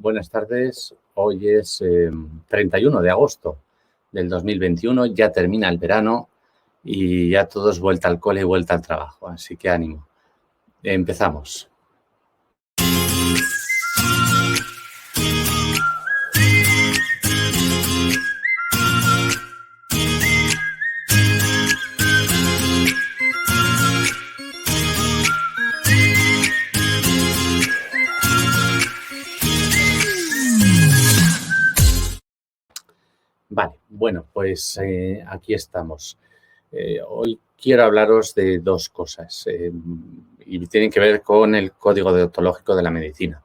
Buenas tardes. Hoy es 31 de agosto del 2021. Ya termina el verano y ya todos vuelta al cole y vuelta al trabajo. Así que ánimo. Empezamos. Vale, bueno, pues aquí estamos. Hoy quiero hablaros de dos cosas y tienen que ver con el código deontológico de la medicina.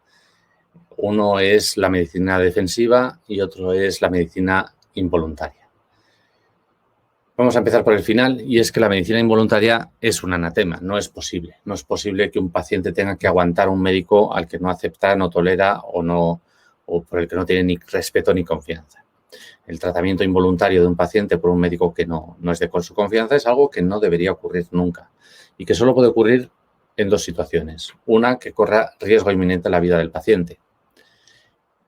Uno es la medicina defensiva y otro es la medicina involuntaria. Vamos a empezar por el final, y es que la medicina involuntaria es un anatema, no es posible. No es posible que un paciente tenga que aguantar a un médico al que no acepta, no tolera o por el que no tiene ni respeto ni confianza. El tratamiento involuntario de un paciente por un médico que no es de su confianza es algo que no debería ocurrir nunca y que solo puede ocurrir en dos situaciones. Una, que corra riesgo inminente a la vida del paciente.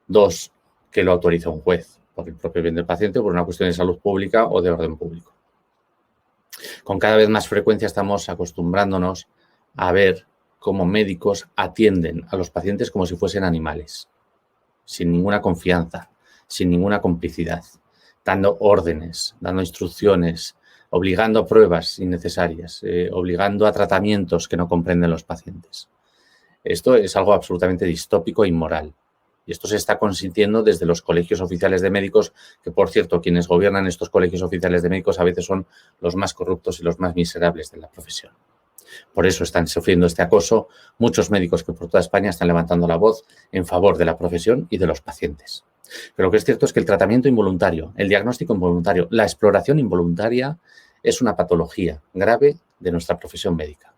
Dos, que lo autorice un juez por el propio bien del paciente o por una cuestión de salud pública o de orden público. Con cada vez más frecuencia estamos acostumbrándonos a ver cómo médicos atienden a los pacientes como si fuesen animales, sin ninguna confianza, sin ninguna complicidad, dando órdenes, dando instrucciones, obligando a pruebas innecesarias, obligando a tratamientos que no comprenden los pacientes. Esto es algo absolutamente distópico e inmoral. Y esto se está consintiendo desde los colegios oficiales de médicos, que, por cierto, quienes gobiernan estos colegios oficiales de médicos a veces son los más corruptos y los más miserables de la profesión. Por eso están sufriendo este acoso muchos médicos que por toda España están levantando la voz en favor de la profesión y de los pacientes. Pero lo que es cierto es que el tratamiento involuntario, el diagnóstico involuntario, la exploración involuntaria es una patología grave de nuestra profesión médica.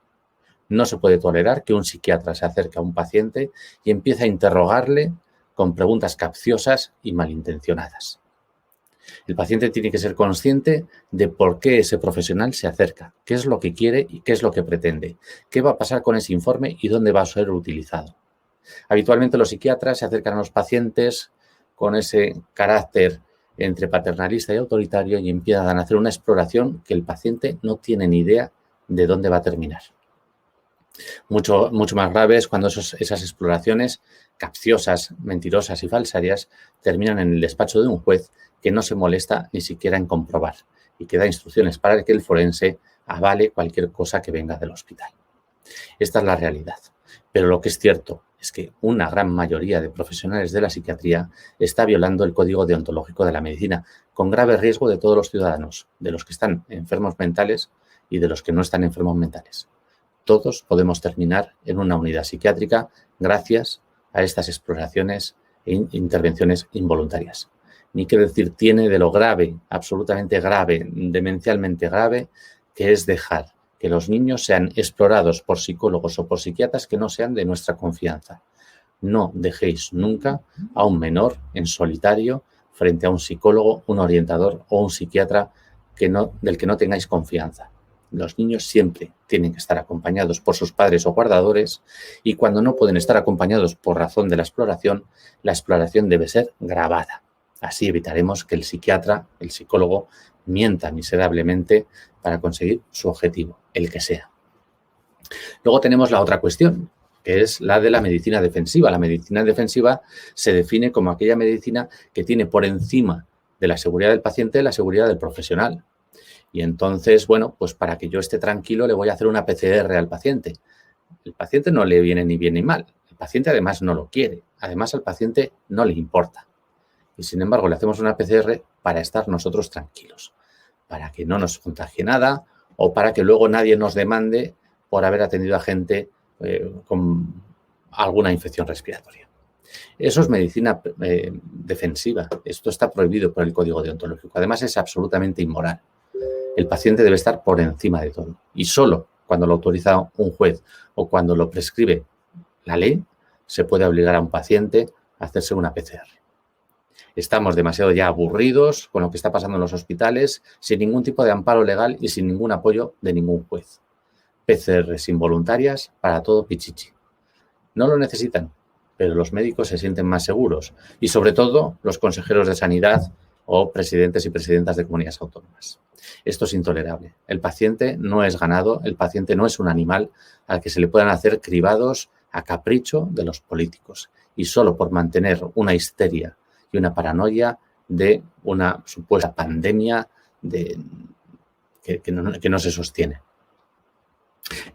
No se puede tolerar que un psiquiatra se acerque a un paciente y empiece a interrogarle con preguntas capciosas y malintencionadas. El paciente tiene que ser consciente de por qué ese profesional se acerca, qué es lo que quiere y qué es lo que pretende, qué va a pasar con ese informe y dónde va a ser utilizado. Habitualmente los psiquiatras se acercan a los pacientes con ese carácter entre paternalista y autoritario y empiezan a hacer una exploración que el paciente no tiene ni idea de dónde va a terminar. Mucho más grave es cuando esas exploraciones capciosas, mentirosas y falsarias terminan en el despacho de un juez que no se molesta ni siquiera en comprobar y que da instrucciones para que el forense avale cualquier cosa que venga del hospital. Esta es la realidad. Pero lo que es cierto es que una gran mayoría de profesionales de la psiquiatría está violando el código deontológico de la medicina, con grave riesgo de todos los ciudadanos, de los que están enfermos mentales y de los que no están enfermos mentales. Todos podemos terminar en una unidad psiquiátrica gracias a estas exploraciones e intervenciones involuntarias. Ni qué decir tiene de lo grave, absolutamente grave, demencialmente grave, que es dejar que los niños sean explorados por psicólogos o por psiquiatras que no sean de nuestra confianza. No dejéis nunca a un menor en solitario frente a un psicólogo, un orientador o un psiquiatra del que no tengáis confianza. Los niños siempre tienen que estar acompañados por sus padres o guardadores y cuando no pueden estar acompañados por razón de la exploración debe ser grabada. Así evitaremos que el psiquiatra, el psicólogo, mienta miserablemente para conseguir su objetivo, el que sea. Luego tenemos la otra cuestión, que es la de la medicina defensiva. La medicina defensiva se define como aquella medicina que tiene por encima de la seguridad del paciente la seguridad del profesional. Y entonces, bueno, pues para que yo esté tranquilo le voy a hacer una PCR al paciente. El paciente no le viene ni bien ni mal. El paciente además no lo quiere. Además al paciente no le importa. Y sin embargo le hacemos una PCR para estar nosotros tranquilos, para que no nos contagie nada o para que luego nadie nos demande por haber atendido a gente con alguna infección respiratoria. Eso es medicina defensiva. Esto está prohibido por el Código Deontológico. Además es absolutamente inmoral. El paciente debe estar por encima de todo y solo cuando lo autoriza un juez o cuando lo prescribe la ley se puede obligar a un paciente a hacerse una PCR. Estamos demasiado ya aburridos con lo que está pasando en los hospitales sin ningún tipo de amparo legal y sin ningún apoyo de ningún juez. PCRs involuntarias para todo pichichi. No lo necesitan, pero los médicos se sienten más seguros y, sobre todo, los consejeros de sanidad o presidentes y presidentas de comunidades autónomas. Esto es intolerable. El paciente no es ganado, el paciente no es un animal al que se le puedan hacer cribados a capricho de los políticos y solo por mantener una histeria y una paranoia de una supuesta pandemia que no se sostiene.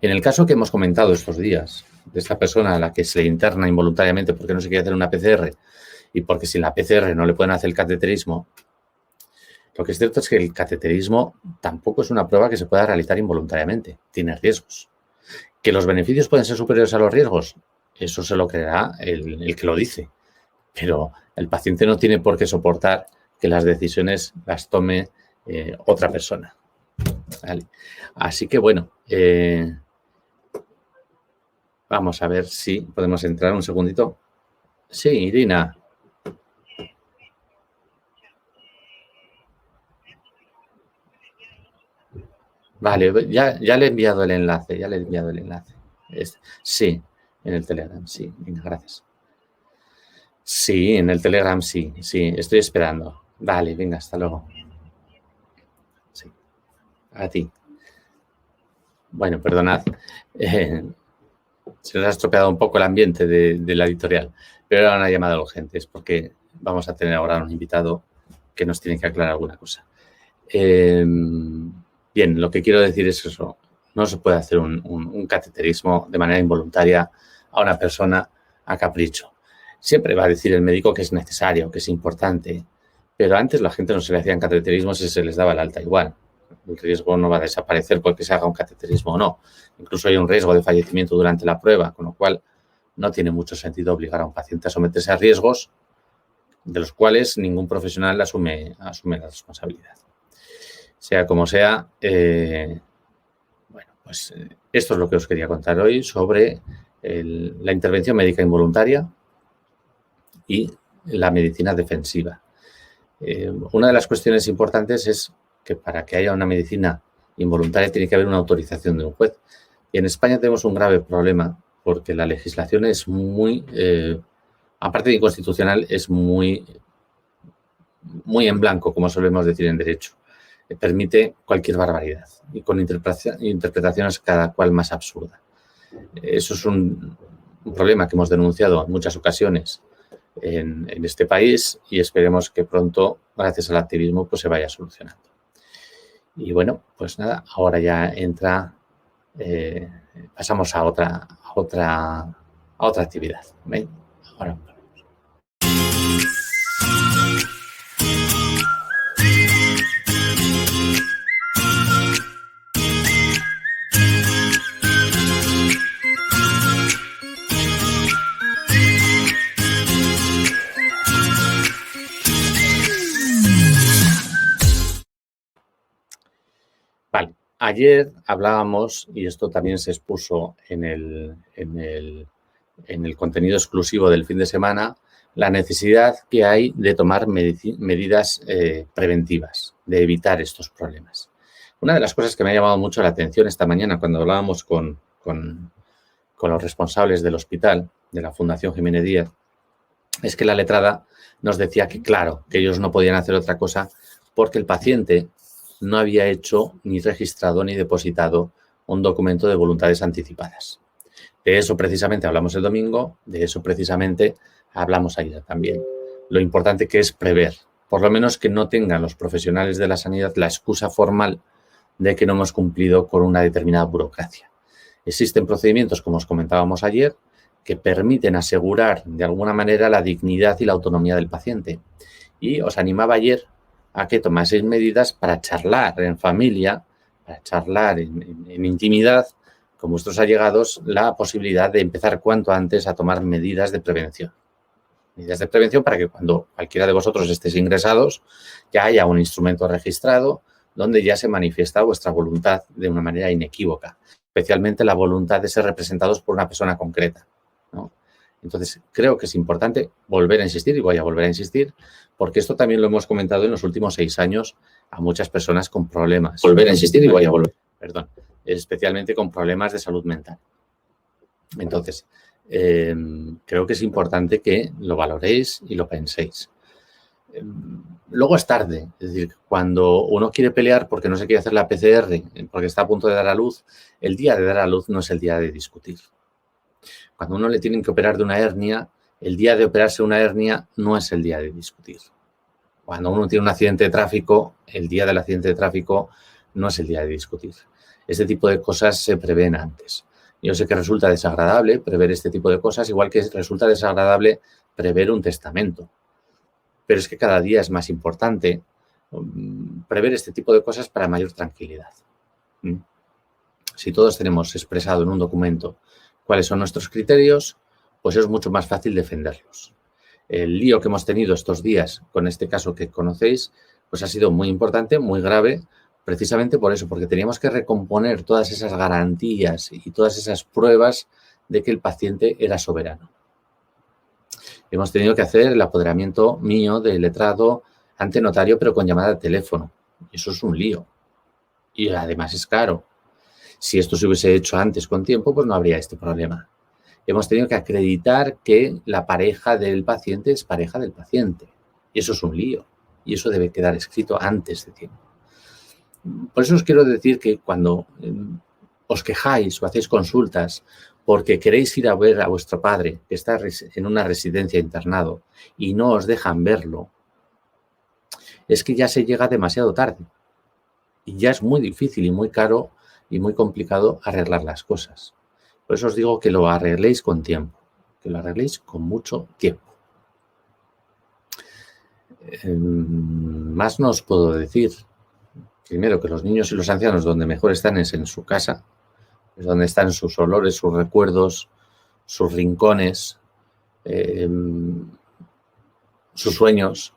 En el caso que hemos comentado estos días, de esta persona a la que se le interna involuntariamente porque no se quiere hacer una PCR y porque sin la PCR no le pueden hacer el cateterismo, lo que es cierto es que el cateterismo tampoco es una prueba que se pueda realizar involuntariamente, tiene riesgos. ¿Que los beneficios pueden ser superiores a los riesgos? Eso se lo creerá el que lo dice, pero el paciente no tiene por qué soportar que las decisiones las tome otra persona. ¿Vale? Así que, bueno, vamos a ver si podemos entrar un segundito. Sí, Irina. Vale, ya le he enviado el enlace, Sí, en el Telegram, sí. Venga, gracias. Sí, en el Telegram, sí, estoy esperando. Vale, venga, hasta luego. Sí, a ti. Bueno, perdonad. Se nos ha estropeado un poco el ambiente de la editorial, pero era una llamada urgente, es porque vamos a tener ahora un invitado que nos tiene que aclarar alguna cosa. Bien, lo que quiero decir es eso. No se puede hacer un cateterismo de manera involuntaria a una persona a capricho. Siempre va a decir el médico que es necesario, que es importante, pero antes la gente no se le hacían cateterismos y se les daba el alta igual. El riesgo no va a desaparecer porque se haga un cateterismo o no. Incluso hay un riesgo de fallecimiento durante la prueba, con lo cual no tiene mucho sentido obligar a un paciente a someterse a riesgos de los cuales ningún profesional asume la responsabilidad. Sea como sea, bueno, pues esto es lo que os quería contar hoy sobre la intervención médica involuntaria y la medicina defensiva. Una de las cuestiones importantes es que para que haya una medicina involuntaria tiene que haber una autorización de un juez. Y en España tenemos un grave problema porque la legislación es muy, aparte de inconstitucional, es muy en blanco, como solemos decir en derecho. Permite cualquier barbaridad y con interpretaciones cada cual más absurda. Eso es un problema que hemos denunciado en muchas ocasiones en este país y esperemos que pronto, gracias al activismo, pues se vaya solucionando. Y bueno, pues nada, ahora ya entra, pasamos a otra actividad. ¿Ven? Ahora. Vale, ayer hablábamos, y esto también se expuso en el contenido exclusivo del fin de semana, la necesidad que hay de tomar medidas preventivas, de evitar estos problemas. Una de las cosas que me ha llamado mucho la atención esta mañana cuando hablábamos con los responsables del hospital, de la Fundación Jiménez Díaz, es que la letrada nos decía que, claro, que ellos no podían hacer otra cosa porque el paciente no había hecho ni registrado ni depositado un documento de voluntades anticipadas. De eso precisamente hablamos el domingo, de eso precisamente hablamos ayer también. Lo importante que es prever, por lo menos que no tengan los profesionales de la sanidad la excusa formal de que no hemos cumplido con una determinada burocracia. Existen procedimientos, como os comentábamos ayer, que permiten asegurar de alguna manera la dignidad y la autonomía del paciente. Y os animaba ayer a que tomaseis medidas para charlar en familia, para charlar en intimidad con vuestros allegados, la posibilidad de empezar cuanto antes a tomar medidas de prevención. Medidas de prevención para que cuando cualquiera de vosotros estéis ingresados ya haya un instrumento registrado donde ya se manifiesta vuestra voluntad de una manera inequívoca, especialmente la voluntad de ser representados por una persona concreta, ¿no? Entonces, creo que es importante volver a insistir, y voy a volver a insistir, porque esto también lo hemos comentado en los últimos 6 años a muchas personas con problemas. Especialmente con problemas de salud mental. Entonces, creo que es importante que lo valoréis y lo penséis. Luego es tarde, es decir, cuando uno quiere pelear porque no se quiere hacer la PCR, porque está a punto de dar a luz, el día de dar a luz no es el día de discutir. Cuando uno le tienen que operar de una hernia, el día de operarse una hernia no es el día de discutir. Cuando uno tiene un accidente de tráfico, el día del accidente de tráfico no es el día de discutir. Este tipo de cosas se prevén antes. Yo sé que resulta desagradable prever este tipo de cosas, igual que resulta desagradable prever un testamento. Pero es que cada día es más importante prever este tipo de cosas para mayor tranquilidad. Si todos tenemos expresado en un documento cuáles son nuestros criterios, pues es mucho más fácil defenderlos. El lío que hemos tenido estos días con este caso que conocéis, pues ha sido muy importante, muy grave, precisamente por eso, porque teníamos que recomponer todas esas garantías y todas esas pruebas de que el paciente era soberano. Hemos tenido que hacer el apoderamiento mío de letrado ante notario, pero con llamada de teléfono. Eso es un lío. Y además es caro. Si esto se hubiese hecho antes con tiempo, pues no habría este problema. Hemos tenido que acreditar que la pareja del paciente es pareja del paciente. Y eso es un lío. Y eso debe quedar escrito antes de tiempo. Por eso os quiero decir que cuando os quejáis o hacéis consultas porque queréis ir a ver a vuestro padre que está en una residencia internado y no os dejan verlo, es que ya se llega demasiado tarde. Y ya es muy difícil y muy caro y muy complicado arreglar las cosas. Por eso os digo que lo arregléis con tiempo, que lo arregléis con mucho tiempo. Más no os puedo decir. Primero, que los niños y los ancianos donde mejor están es en su casa, es donde están sus olores, sus recuerdos, sus rincones, sus sueños,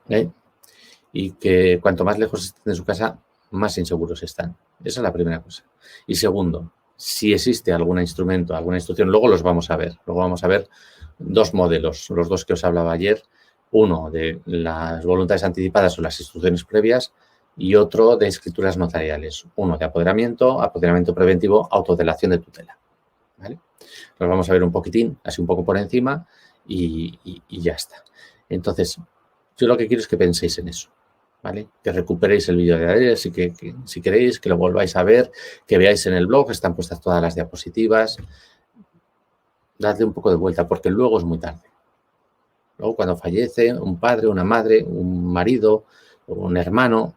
y que cuanto más lejos estén de su casa, más inseguros están. Esa es la primera cosa. Y segundo, si existe algún instrumento, alguna instrucción, luego los vamos a ver. Luego vamos a ver dos modelos, los dos que os hablaba ayer. Uno de las voluntades anticipadas o las instrucciones previas y otro de escrituras notariales. Uno de apoderamiento preventivo, autodelación de tutela. ¿Vale? Los vamos a ver un poquitín, así un poco por encima y ya está. Entonces, yo lo que quiero es que penséis en eso. ¿Vale? Que recuperéis el vídeo de ayer, si queréis, que lo volváis a ver, que veáis en el blog, están puestas todas las diapositivas. Dadle un poco de vuelta, porque luego es muy tarde. Luego, cuando fallece un padre, una madre, un marido, un hermano,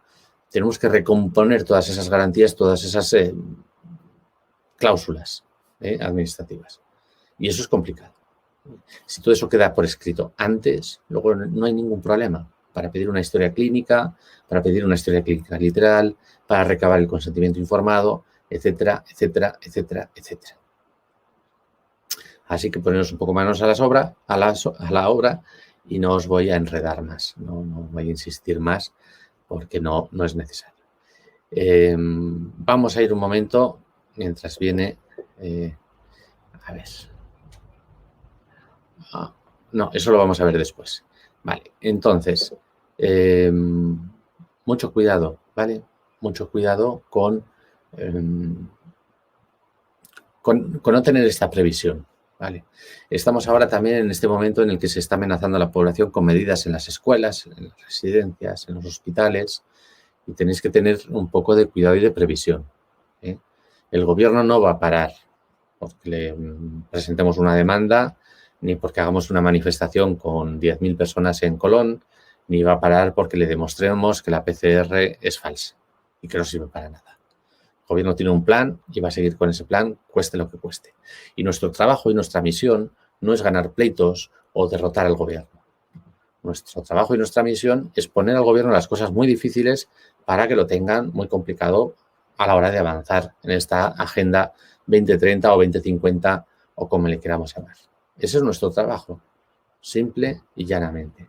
tenemos que recomponer todas esas garantías, todas esas cláusulas administrativas. Y eso es complicado. Si todo eso queda por escrito antes, luego no hay ningún problema para pedir una historia clínica, para pedir una historia clínica literal, para recabar el consentimiento informado, etcétera, etcétera, etcétera, etcétera. Así que poneros un poco manos a la obra y no os voy a enredar más, no voy a insistir más porque no es necesario. Vamos a ir un momento mientras viene, a ver. No, eso lo vamos a ver después. Vale, entonces, mucho cuidado, ¿vale? Mucho cuidado con no tener esta previsión, ¿vale? Estamos ahora también en este momento en el que se está amenazando a la población con medidas en las escuelas, en las residencias, en los hospitales, y tenéis que tener un poco de cuidado y de previsión, ¿eh? El gobierno no va a parar porque le presentemos una demanda, ni porque hagamos una manifestación con 10.000 personas en Colón, ni va a parar porque le demostremos que la PCR es falsa y que no sirve para nada. El gobierno tiene un plan y va a seguir con ese plan, cueste lo que cueste. Y nuestro trabajo y nuestra misión no es ganar pleitos o derrotar al gobierno. Nuestro trabajo y nuestra misión es poner al gobierno las cosas muy difíciles para que lo tengan muy complicado a la hora de avanzar en esta agenda 2030 o 2050 o como le queramos llamar. Ese es nuestro trabajo, simple y llanamente.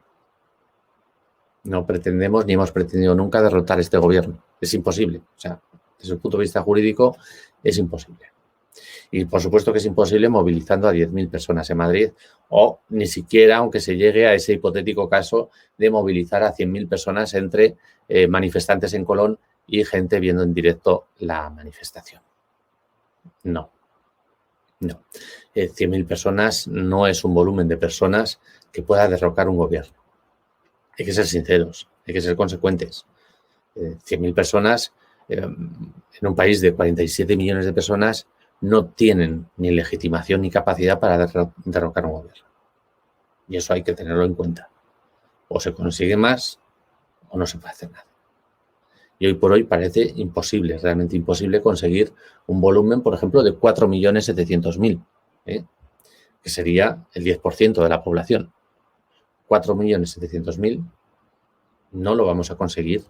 No pretendemos ni hemos pretendido nunca derrotar este gobierno. Es imposible. O sea, desde el punto de vista jurídico es imposible. Y por supuesto que es imposible movilizando a 10.000 personas en Madrid o ni siquiera, aunque se llegue a ese hipotético caso de movilizar a 100.000 personas entre manifestantes en Colón y gente viendo en directo la manifestación. No No. 100.000 personas no es un volumen de personas que pueda derrocar un gobierno. Hay que ser sinceros, hay que ser consecuentes. 100.000 personas en un país de 47 millones de personas no tienen ni legitimación ni capacidad para derrocar un gobierno. Y eso hay que tenerlo en cuenta. O se consigue más o no se puede hacer nada. Y hoy por hoy parece imposible, realmente imposible conseguir un volumen, por ejemplo, de 4.700.000, que sería el 10% de la población. 4.700.000 no lo vamos a conseguir,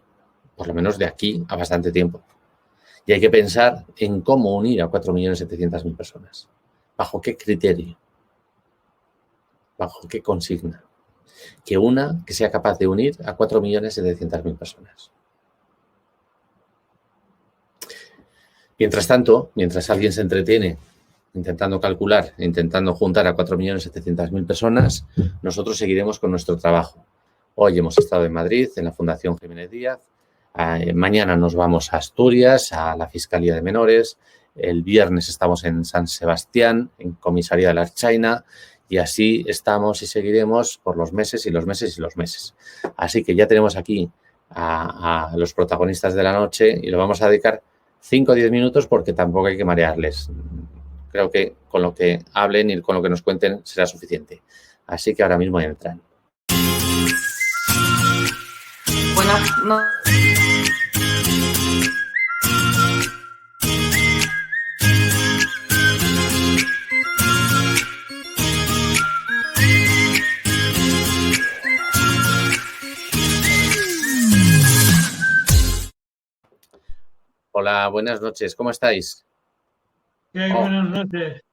por lo menos de aquí a bastante tiempo. Y hay que pensar en cómo unir a 4.700.000 personas. ¿Bajo qué criterio? ¿Bajo qué consigna? Que sea capaz de unir a 4.700.000 personas. Mientras tanto, mientras alguien se entretiene intentando calcular, intentando juntar a 4.700.000 personas, nosotros seguiremos con nuestro trabajo. Hoy hemos estado en Madrid, en la Fundación Jiménez Díaz. Mañana nos vamos a Asturias, a la Fiscalía de Menores. El viernes estamos en San Sebastián, en Comisaría de la Ertzaintza. Y así estamos y seguiremos por los meses y los meses y los meses. Así que ya tenemos aquí a los protagonistas de la noche y lo vamos a dedicar 5 o 10 minutos porque tampoco hay que marearles. Creo que con lo que hablen y con lo que nos cuenten será suficiente. Así que ahora mismo entran. Buenas noches. Hola, buenas noches. ¿Cómo estáis? Buenas noches.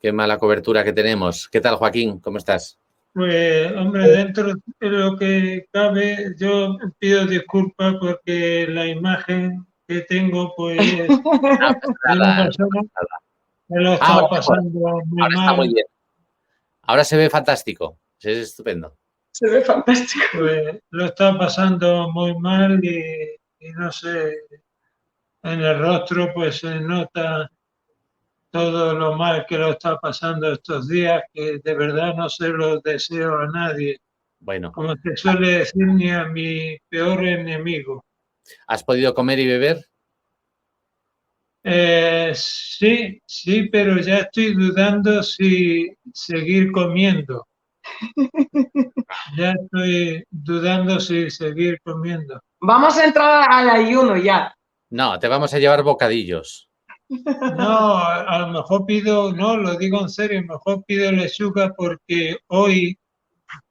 Qué mala cobertura que tenemos. ¿Qué tal, Joaquín? ¿Cómo estás? Pues, hombre, dentro de lo que cabe, yo pido disculpas porque la imagen que tengo, pues, de una persona que lo está pasando muy ahora mal. está muy bien. Ahora se ve fantástico. Es estupendo. Se ve fantástico. Pues, lo está pasando muy mal y no sé, en el rostro pues se nota todo lo mal que lo está pasando estos días, que de verdad no se lo deseo a nadie. Bueno. Como se suele decir, ni a mi peor enemigo. ¿Has podido comer y beber? Sí, pero ya estoy dudando si seguir comiendo. Ya estoy dudando si seguir comiendo. Vamos a entrar al ayuno ya. No, te vamos a llevar bocadillos. No, a lo mejor pido, no, lo digo en serio, mejor pido lechuga porque hoy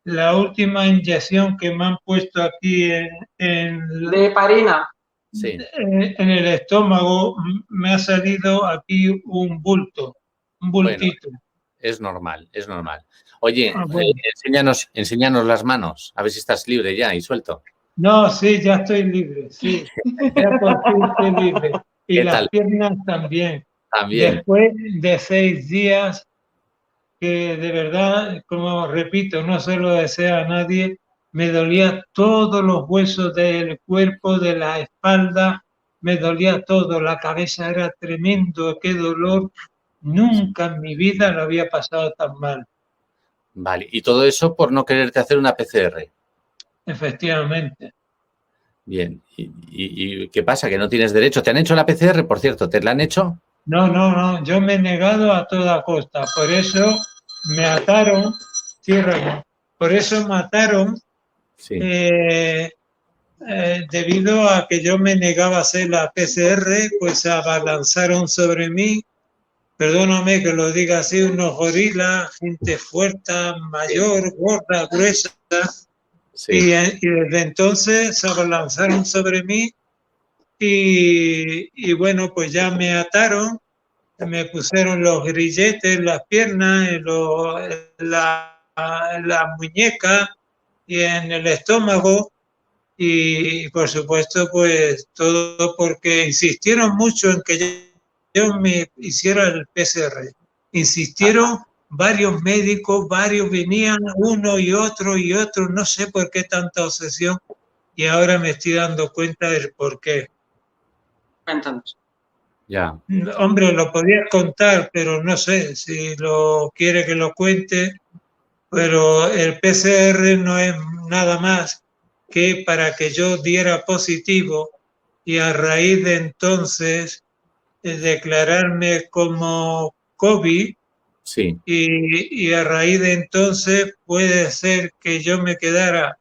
la última inyección que me han puesto aquí de heparina. Sí. En el estómago me ha salido aquí un bulto, un bultito. Bueno, es normal, es normal. Oye, bueno. enséñanos las manos, a ver si estás libre ya y suelto. No, sí, ya estoy libre, sí, ya por fin estoy libre. Y las piernas también. También. Después de 6 días que de verdad, como repito, no se lo deseo a nadie, me dolía todos los huesos del cuerpo, de la espalda, me dolía todo, la cabeza era tremendo, qué dolor. Nunca en mi vida lo había pasado tan mal. Vale, y todo eso por no quererte hacer una PCR. Efectivamente. Bien, ¿y qué pasa? ¿Que no tienes derecho? ¿Te han hecho la PCR, por cierto? ¿Te la han hecho? No, yo me he negado a toda costa, por eso me ataron, por eso me ataron, sí. Debido a que yo me negaba a hacer la PCR, pues se abalanzaron sobre mí, perdóname que lo diga así, unos gorilas, gente fuerte, mayor, gorda, gruesa, y desde entonces se abalanzaron sobre mí y bueno, pues ya me ataron, me pusieron los grilletes en las piernas, en la muñeca y en el estómago. Y por supuesto, pues todo porque insistieron mucho en que yo me hiciera el PCR. Insistieron varios médicos, varios venían, uno y otro, no sé por qué tanta obsesión y ahora me estoy dando cuenta del por qué. Cuéntanos. Ya. Hombre, lo podías contar, pero no sé si lo quiere que lo cuente, pero el PCR no es nada más que para que yo diera positivo y a raíz de entonces declararme como COVID Sí, y a raíz de entonces puede ser que yo me quedara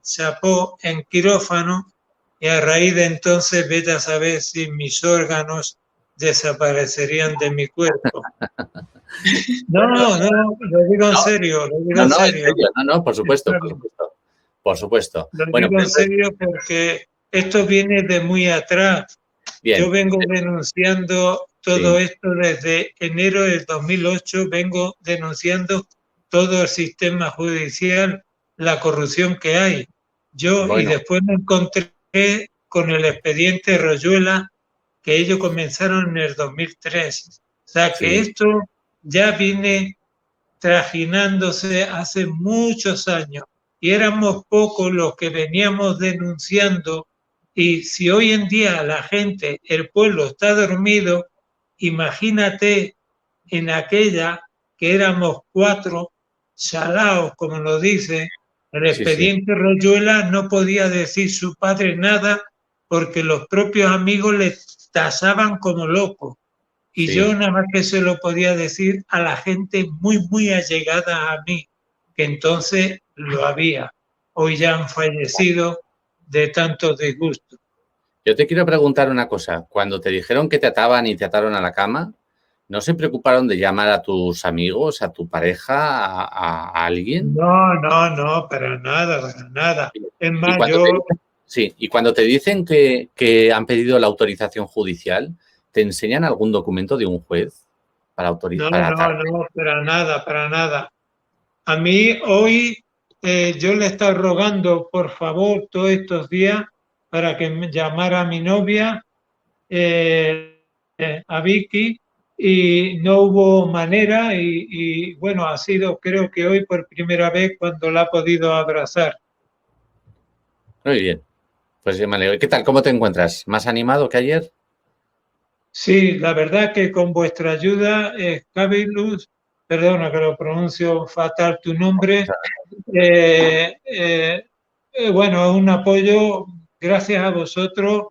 chapó en quirófano y a raíz de entonces vete a saber si mis órganos desaparecerían de mi cuerpo. No, bueno, no, lo digo en no, serio, lo digo no, en no, en serio. serio, no, por supuesto, Está por bien. supuesto, por supuesto. Lo Bueno, digo en serio porque esto viene de muy atrás. Yo bien, vengo denunciando todo sí, esto desde enero del 2008, vengo denunciando todo el sistema judicial, la corrupción que hay. Y bueno, después me encontré con el expediente Royuela, que ellos comenzaron en el 2003. O sea que sí, esto ya viene trajinándose hace muchos años y éramos pocos los que veníamos denunciando y si hoy en día la gente, el pueblo está dormido, imagínate en aquella que éramos 4 salaos, como lo dice, el sí, sí, expediente Royuela no podía decir su padre nada porque los propios amigos le tasaban como loco. Y yo sí. nada más que se lo podía decir a la gente muy, muy allegada a mí, que entonces lo había. Hoy ya han fallecido de tantos disgustos. Yo te quiero preguntar una cosa. Cuando te dijeron que te ataban y te ataron a la cama, ¿no se preocuparon de llamar a tus amigos, a tu pareja, a alguien? No, no, no, para nada, para nada. Es Y más, cuando te yo dicen, sí, y cuando te dicen que han pedido la autorización judicial, ¿te enseñan algún documento de un juez no, para no, atarte? no, para nada, para nada. A mí hoy yo le he estado rogando, por favor, todos estos días, para que me llamara a mi novia, a Vicky, y no hubo manera y bueno, ha sido creo que hoy por primera vez cuando la ha podido abrazar. Muy bien, pues ya me alegro. ¿Qué tal? ¿Cómo te encuentras? ¿Más animado que ayer? Sí, la verdad que con vuestra ayuda, Cabilus, perdona que lo pronuncio fatal tu nombre, bueno, es un apoyo, gracias a vosotros,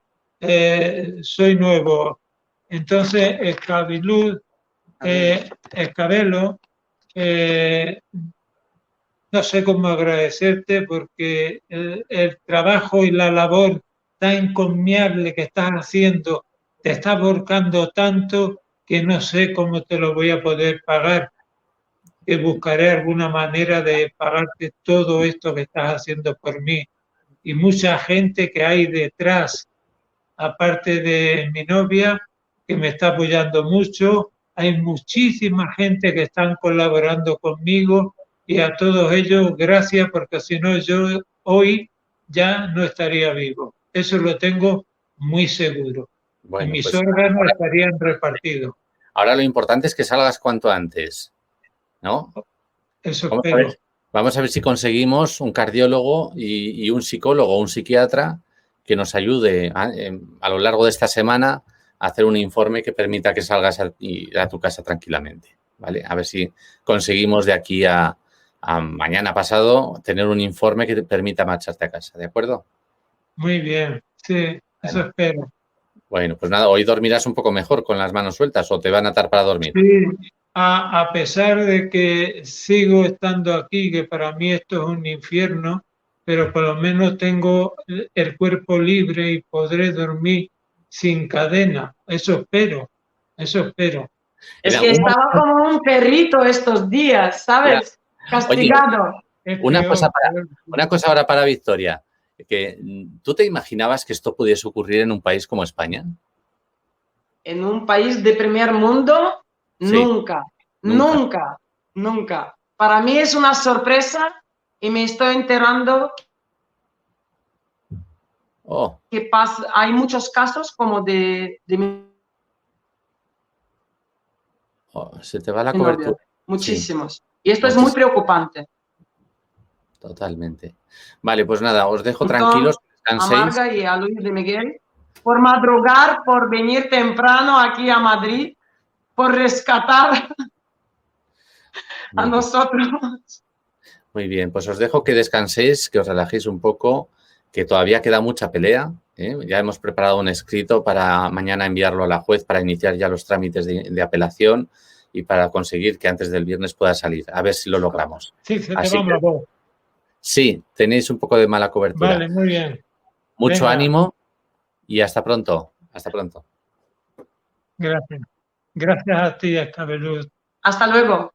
soy nuevo. Entonces, Cabilus, Escabelo, no sé cómo agradecerte porque el trabajo y la labor tan encomiable que estás haciendo te está volcando tanto que no sé cómo te lo voy a poder pagar, que buscaré alguna manera de pagarte todo esto que estás haciendo por mí. Y mucha gente que hay detrás, aparte de mi novia, que me está apoyando mucho, hay muchísima gente que están colaborando conmigo y a todos ellos gracias porque si no yo hoy ya no estaría vivo. Eso lo tengo muy seguro. Y Bueno, mis pues órganos estarían repartidos. ahora lo importante es que salgas cuanto antes, ¿no? Eso Vamos a ver, espero. vamos a ver si conseguimos un cardiólogo y un psicólogo o un psiquiatra que nos ayude a lo largo de esta semana a hacer un informe que permita que salgas a tu casa tranquilamente, ¿vale? A ver si conseguimos de aquí a mañana pasado tener un informe que te permita marcharte a casa, ¿de acuerdo? Muy bien. Sí, eso Bueno, espero. bueno, pues nada, hoy dormirás un poco mejor con las manos sueltas o te van a atar para dormir. Sí, a pesar de que sigo estando aquí, que para mí esto es un infierno, pero por lo menos tengo el cuerpo libre y podré dormir sin cadena. Eso espero, eso espero. En Es que algún estaba momento, como un perrito estos días, ya. ¿sabes? Oye, Castigado. Es una cosa peor, peor. una cosa ahora para Victoria, que ¿tú te imaginabas que esto pudiese ocurrir en un país como España? En un país de primer mundo, Sí, nunca, nunca. nunca, nunca. Para mí es una sorpresa y me estoy enterando Oh, que pasa, hay muchos casos como de mi oh, se te va la novio, cobertura. Sí, muchísimos. Y esto es muy muchísimo, preocupante. totalmente. Vale, pues nada, os dejo Montón tranquilos, que a descanséis. Marga y a Luis de Miguel. por madrugar, por venir temprano aquí a Madrid, por rescatar a nosotros. Muy bien, pues os dejo que descanséis, que os relajéis un poco, que todavía queda mucha pelea. Ya hemos preparado un escrito para mañana enviarlo a la juez para iniciar ya los trámites de apelación y para conseguir que antes del viernes pueda salir. A ver si lo logramos. Sí, se te va la voz. Sí, tenéis un poco de mala cobertura. Vale, muy bien. Mucho Venga. ánimo y hasta pronto. Hasta pronto. Gracias. Gracias a ti, Escabelud. Hasta luego.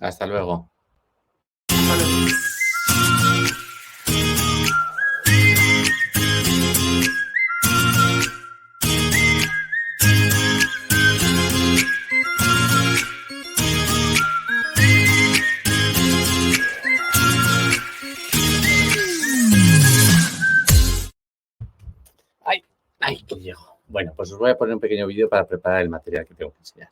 Hasta luego. ¡Ay, que llego! Bueno, pues os voy a poner un pequeño vídeo para preparar el material que tengo que enseñar.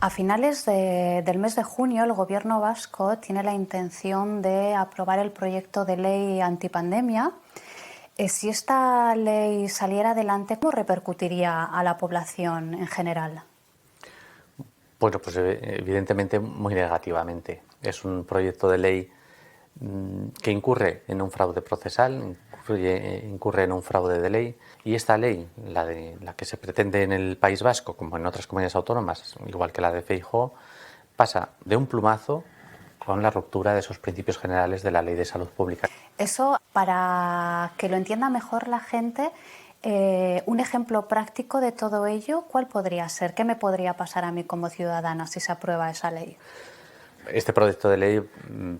A finales del mes de junio, el Gobierno vasco tiene la intención de aprobar el proyecto de ley antipandemia. Si esta ley saliera adelante, ¿cómo repercutiría a la población en general? Bueno, pues evidentemente muy negativamente. Es un proyecto de ley que incurre en un fraude procesal, incurre en un fraude de ley, y esta ley, la que se pretende en el País Vasco, como en otras comunidades autónomas, igual que la de Feijóo, pasa de un plumazo con la ruptura de esos principios generales de la Ley de Salud Pública. Eso, para que lo entienda mejor la gente, un ejemplo práctico de todo ello, ¿cuál podría ser? ¿Qué me podría pasar a mí como ciudadana si se aprueba esa ley? Este proyecto de ley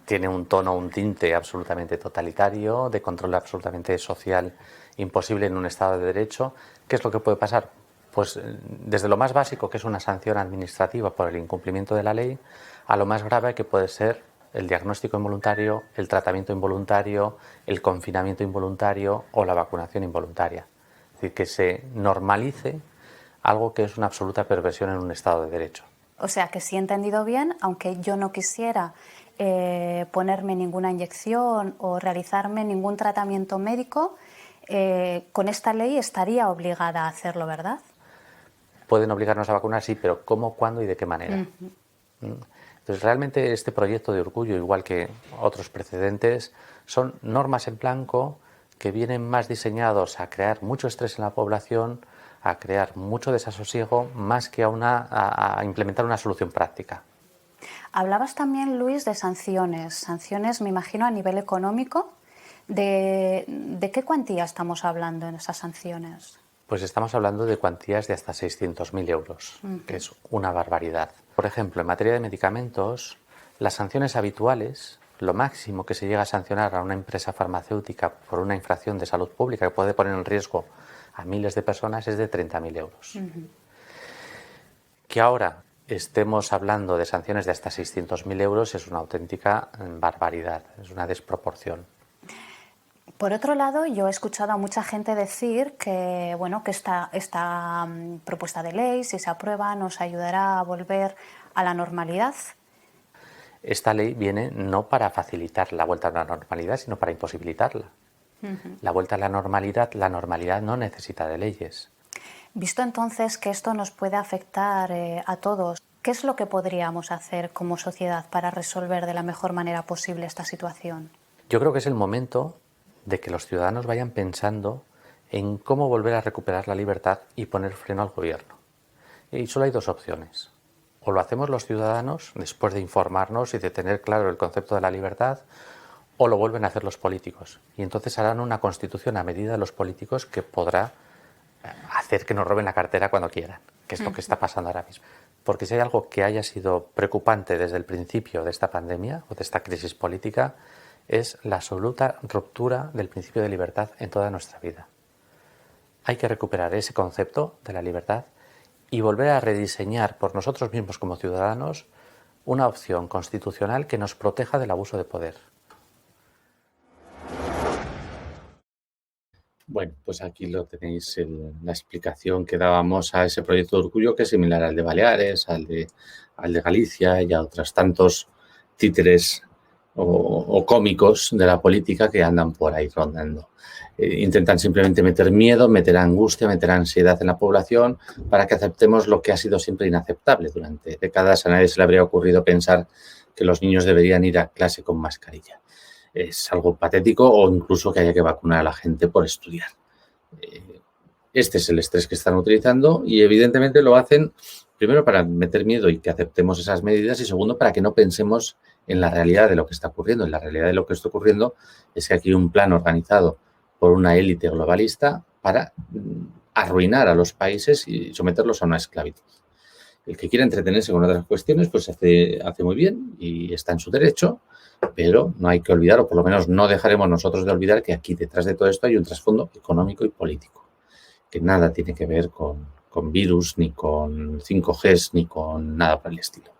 tiene un tono, un tinte absolutamente totalitario, de control absolutamente social, imposible en un Estado de Derecho. ¿Qué es lo que puede pasar? Pues desde lo más básico, que es una sanción administrativa por el incumplimiento de la ley, a lo más grave, que puede ser el diagnóstico involuntario, el tratamiento involuntario, el confinamiento involuntario o la vacunación involuntaria. Es decir, que se normalice algo que es una absoluta perversión en un Estado de Derecho. O sea, que si he entendido bien, aunque yo no quisiera ponerme ninguna inyección o realizarme ningún tratamiento médico, con esta ley estaría obligada a hacerlo, ¿verdad? Pueden obligarnos a vacunar, sí, pero ¿cómo, cuándo y de qué manera? Entonces, realmente este proyecto de Urkullu, igual que otros precedentes, son normas en blanco que vienen más diseñados a crear mucho estrés en la población, a crear mucho desasosiego, más que a implementar una solución práctica. Hablabas también, Luis, de sanciones. Sanciones, me imagino, a nivel económico. ¿De qué cuantía estamos hablando en esas sanciones? Pues estamos hablando de cuantías de hasta 600.000 euros, que es una barbaridad. Por ejemplo, en materia de medicamentos, las sanciones habituales, lo máximo que se llega a sancionar a una empresa farmacéutica por una infracción de salud pública que puede poner en riesgo a miles de personas, es de 30.000 euros. Que ahora estemos hablando de sanciones de hasta 600.000 euros es una auténtica barbaridad, es una desproporción. Por otro lado, yo he escuchado a mucha gente decir que, bueno, que esta propuesta de ley, si se aprueba, nos ayudará a volver a la normalidad. Esta ley viene no para facilitar la vuelta a la normalidad, sino para imposibilitarla. La vuelta a la normalidad no necesita de leyes. Visto entonces que esto nos puede afectar a todos, ¿qué es lo que podríamos hacer como sociedad para resolver de la mejor manera posible esta situación? Yo creo que es el momento de que los ciudadanos vayan pensando en cómo volver a recuperar la libertad y poner freno al gobierno. Y solo hay dos opciones. O lo hacemos los ciudadanos, después de informarnos y de tener claro el concepto de la libertad, o lo vuelven a hacer los políticos. Y entonces harán una constitución a medida de los políticos que podrá hacer que nos roben la cartera cuando quieran, que es lo que está pasando ahora mismo. Porque si hay algo que haya sido preocupante desde el principio de esta pandemia o de esta crisis política, es la absoluta ruptura del principio de libertad en toda nuestra vida. Hay que recuperar ese concepto de la libertad y volver a rediseñar por nosotros mismos como ciudadanos una opción constitucional que nos proteja del abuso de poder. Bueno, pues aquí lo tenéis, la explicación que dábamos a ese proyecto de Urkullu, que es similar al de Baleares, al de Galicia y a otros tantos títeres o cómicos de la política que andan por ahí rondando. Intentan simplemente meter miedo, meter angustia, meter ansiedad en la población para que aceptemos lo que ha sido siempre inaceptable. Durante décadas a nadie se le habría ocurrido pensar que los niños deberían ir a clase con mascarilla. Es algo patético, o incluso que haya que vacunar a la gente por estudiar. Este es el estrés que están utilizando y evidentemente lo hacen primero para meter miedo y que aceptemos esas medidas, y segundo para que no pensemos en la realidad de lo que está ocurriendo. En la realidad de lo que está ocurriendo es que aquí hay un plan organizado por una élite globalista para arruinar a los países y someterlos a una esclavitud. El que quiera entretenerse con otras cuestiones, pues hace muy bien y está en su derecho, pero no hay que olvidar, o por lo menos no dejaremos nosotros de olvidar, que aquí detrás de todo esto hay un trasfondo económico y político, que nada tiene que ver con virus, ni con 5Gs, ni con nada por el estilo.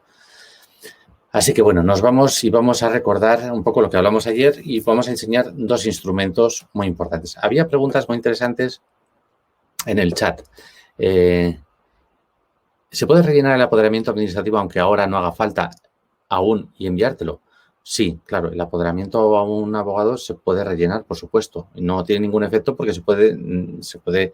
Así que bueno, nos vamos y vamos a recordar un poco lo que hablamos ayer y vamos a enseñar dos instrumentos muy importantes. Había preguntas muy interesantes en el chat. ¿Se puede rellenar el apoderamiento administrativo aunque ahora no haga falta aún y enviártelo? Sí, claro, el apoderamiento a un abogado se puede rellenar, por supuesto. No tiene ningún efecto porque se puede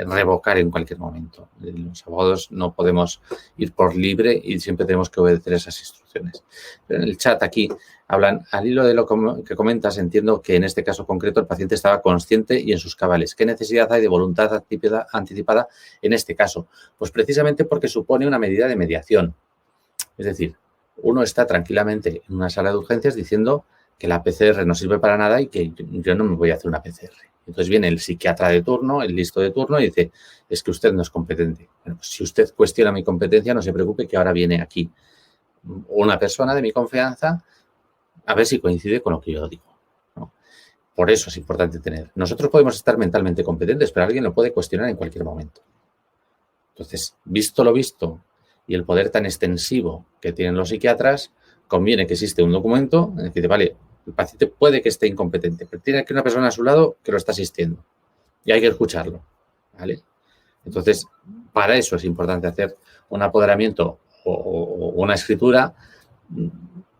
revocar en cualquier momento. Los abogados no podemos ir por libre y siempre tenemos que obedecer esas instrucciones. Pero en el chat aquí hablan, al hilo de lo que comentas, entiendo que en este caso concreto el paciente estaba consciente y en sus cabales. ¿Qué necesidad hay de voluntad anticipada en este caso? Pues precisamente porque supone una medida de mediación. Es decir, uno está tranquilamente en una sala de urgencias diciendo que la PCR no sirve para nada y que yo no me voy a hacer una PCR. Entonces viene el psiquiatra de turno, el listo de turno, y dice, es que usted no es competente. Bueno, pues si usted cuestiona mi competencia, no se preocupe que ahora viene aquí una persona de mi confianza a ver si coincide con lo que yo digo, ¿no? Por eso es importante tener. Nosotros podemos estar mentalmente competentes, pero alguien lo puede cuestionar en cualquier momento. Entonces, visto lo visto y el poder tan extensivo que tienen los psiquiatras, conviene que existe un documento en el que dice, vale, el paciente puede que esté incompetente, pero tiene que una persona a su lado que lo está asistiendo y hay que escucharlo, ¿vale? Entonces, para eso es importante hacer un apoderamiento o una escritura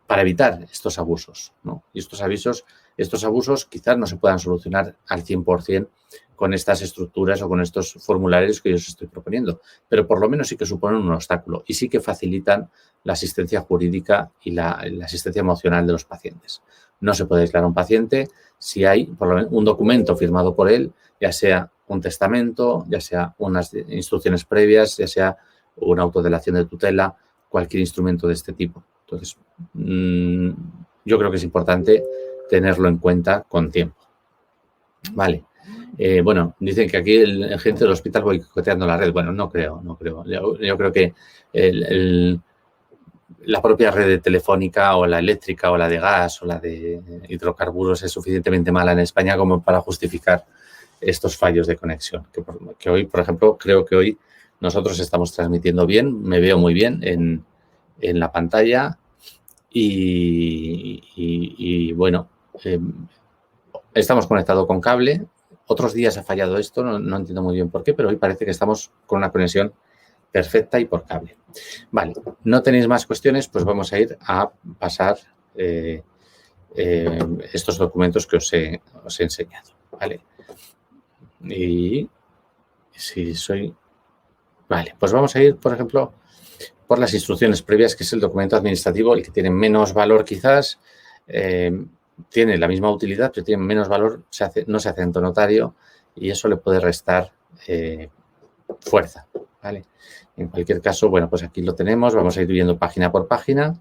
para evitar estos abusos, ¿no? Y estos abusos quizás no se puedan solucionar al 100% con estas estructuras o con estos formularios que yo os estoy proponiendo, pero por lo menos sí que suponen un obstáculo y sí que facilitan la asistencia jurídica y la asistencia emocional de los pacientes. No se puede aislar a un paciente si hay por lo menos un documento firmado por él, ya sea un testamento, ya sea unas instrucciones previas, ya sea una autodelación de tutela, cualquier instrumento de este tipo. Entonces, yo creo que es importante tenerlo en cuenta con tiempo. Vale. Bueno, dicen que aquí el gente del hospital boicoteando la red. Bueno, no creo. Yo creo que la propia red de telefónica o la eléctrica o la de gas o la de hidrocarburos es suficientemente mala en España como para justificar estos fallos de conexión. Que hoy, por ejemplo, creo que hoy nosotros estamos transmitiendo bien, me veo muy bien en la pantalla y bueno, estamos conectados con cable. Otros días ha fallado esto, no entiendo muy bien por qué, pero hoy parece que estamos con una conexión perfecta y por cable. Vale, no tenéis más cuestiones, pues vamos a ir a pasar estos documentos que os he enseñado, ¿vale? Y si soy... Vale, pues vamos a ir, por ejemplo, por las instrucciones previas, que es el documento administrativo, el que tiene menos valor quizás, tiene la misma utilidad, pero tiene menos valor, no se hace ante notario y eso le puede restar fuerza, ¿vale? En cualquier caso, bueno, pues aquí lo tenemos, vamos a ir viendo página por página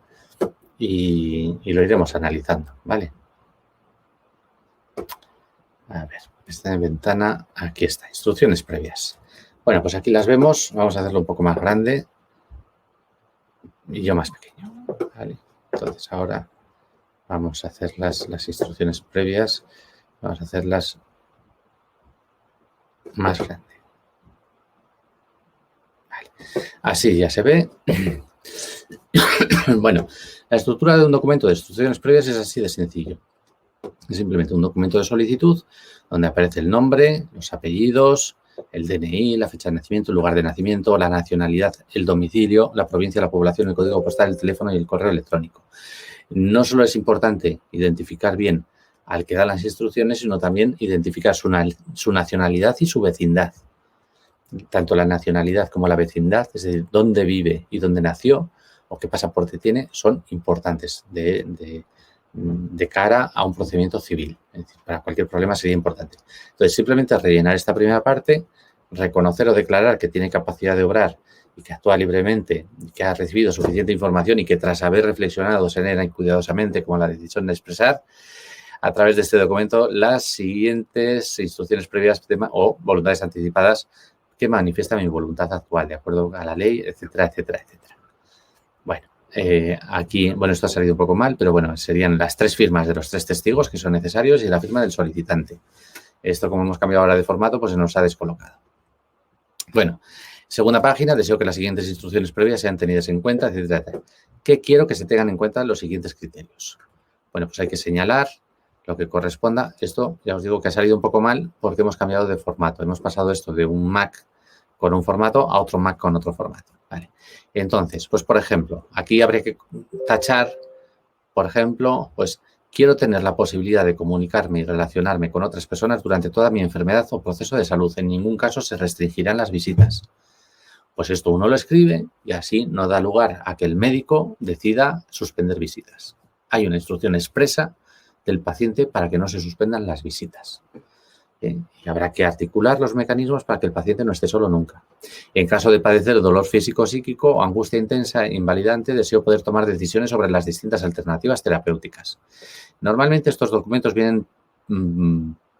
y lo iremos analizando, ¿vale? A ver, esta ventana, aquí está, instrucciones previas. Bueno, pues aquí las vemos, vamos a hacerlo un poco más grande y yo más pequeño, ¿vale? Entonces ahora vamos a hacer las instrucciones previas, vamos a hacerlas más grande. Vale. Así ya se ve. Bueno, la estructura de un documento de instrucciones previas es así de sencillo. Es simplemente un documento de solicitud donde aparece el nombre, los apellidos, el DNI, la fecha de nacimiento, el lugar de nacimiento, la nacionalidad, el domicilio, la provincia, la población, el código postal, el teléfono y el correo electrónico. no solo es importante identificar bien al que da las instrucciones, sino también identificar su nacionalidad y su vecindad. Tanto la nacionalidad como la vecindad, es decir, dónde vive y dónde nació o qué pasaporte tiene, son importantes de cara a un procedimiento civil. Es decir, para cualquier problema sería importante. Entonces, simplemente rellenar esta primera parte, reconocer o declarar que tiene capacidad de obrar y que actúa libremente, y que ha recibido suficiente información y que tras haber reflexionado serena y cuidadosamente como la decisión de expresar, a través de este documento, las siguientes instrucciones previas o voluntades anticipadas que manifiestan mi voluntad actual, de acuerdo a la ley, etcétera, etcétera, etcétera. Bueno, aquí, bueno, esto ha salido un poco mal, pero bueno, serían las 3 firmas de los 3 testigos que son necesarios y la firma del solicitante. Esto, como hemos cambiado ahora de formato, pues se nos ha descolocado. Bueno, segunda página, deseo que las siguientes instrucciones previas sean tenidas en cuenta, etcétera, etcétera. ¿Qué quiero que se tengan en cuenta los siguientes criterios? Bueno, pues hay que señalar lo que corresponda. Esto, ya os digo que ha salido un poco mal porque hemos cambiado de formato. Hemos pasado esto de un Mac con un formato a otro Mac con otro formato. Vale. Entonces, pues por ejemplo, aquí habría que tachar, por ejemplo, pues quiero tener la posibilidad de comunicarme y relacionarme con otras personas durante toda mi enfermedad o proceso de salud. En ningún caso se restringirán las visitas. Pues esto uno lo escribe y así no da lugar a que el médico decida suspender visitas. Hay una instrucción expresa del paciente para que no se suspendan las visitas. Y habrá que articular los mecanismos para que el paciente no esté solo nunca. En caso de padecer dolor físico o psíquico o angustia intensa e invalidante, deseo poder tomar decisiones sobre las distintas alternativas terapéuticas. Normalmente estos documentos vienen